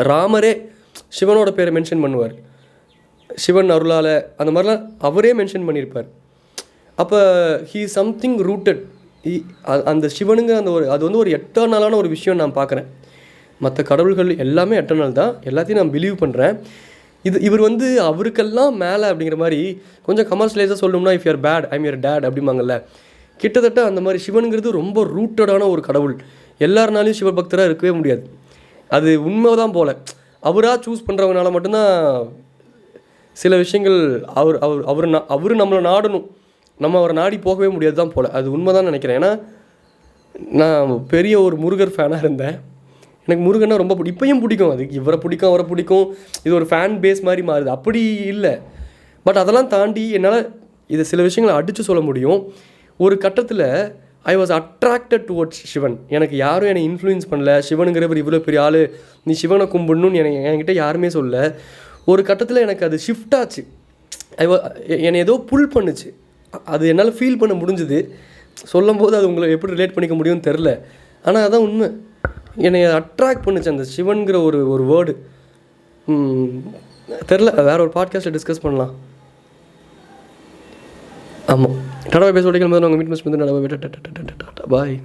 S1: ராமரே சிவனோட பேரை மென்ஷன் பண்ணுவார், சிவன் அருளால் அந்த மாதிரிலாம் அவரே மென்ஷன் பண்ணியிருப்பார். அப்போ ஹீ சம்திங் ரூட்டட். அந்த சிவனுங்க அது வந்து ஒரு எட்டர்னலான ஒரு விஷயம் நான் பார்க்குறேன். மற்ற கடவுள்கள் எல்லாமே எட்டர்னல் தான், எல்லாத்தையும் நான் பிலீவ் பண்ணுறேன். இவர் வந்து அவருக்கெல்லாம் மேலே அப்படிங்கிற மாதிரி கொஞ்சம் கமர்ஷியலைஸாக சொல்லணும்னா if you're bad I'm your dad அப்படிம்பாங்கல்ல, கிட்டத்தட்ட அந்த மாதிரி சிவனுங்கிறது ரொம்ப ரூட்டடான ஒரு கடவுள். எல்லாருனாலையும் சிவபக்தராக இருக்கவே முடியாது. அது உண்மை தான் போல். அவராக சூஸ் பண்ணுறவங்கனால மட்டும்தான் சில விஷயங்கள் அவர் நம்மளை நாடணும், நம்ம அவரை நாடி போகவே முடியாது தான் போல். அது உண்மை தான் நினைக்கிறேன். ஏன்னா நான் பெரிய ஒரு முருகர் ஃபேனாக இருந்தேன். எனக்கு முருகன்னா ரொம்ப இப்பயும் பிடிக்கும். அது இவரை பிடிக்கும் அவரை பிடிக்கும், இது ஒரு ஃபேன் பேஸ் மாதிரி மாறுது, அப்படி இல்லை. பட் அதெல்லாம் தாண்டி என்னால் இதை சில விஷயங்களை அடித்து சொல்ல முடியும். ஒரு கட்டத்தில் I was attracted towards Sivan. எனக்கு யாரும் என்னை இன்ஃப்ளூயன்ஸ் பண்ணல, சிவனுங்கிறவர் இவ்வளோ பெரிய ஆள், நீ சிவனை கும்பிடணும்னு என்கிட்ட யாருமே சொல்ல. ஒரு கட்டத்தில் எனக்கு அது ஷிஃப்ட் ஆச்சு. என்னை ஏதோ புல் பண்ணுச்சு, அது என்னால் ஃபீல் பண்ண முடிஞ்சுது. சொல்லும் போது அது உங்களை எப்படி ரிலேட் பண்ணிக்க முடியும்னு தெரில, ஆனால் அதான் உண்மை. என்னை அட்ராக்ட் பண்ணுச்சு அந்த சிவன்கிற ஒரு வேர்டு. தெரில, வேறு ஒரு பாட்காஸ்ட்டில் டிஸ்கஸ் பண்ணலாம். ஆமாம், டடா பேச உடைக்கும் போது நாங்கள் மீட் பண்ணி டாடா பாய்.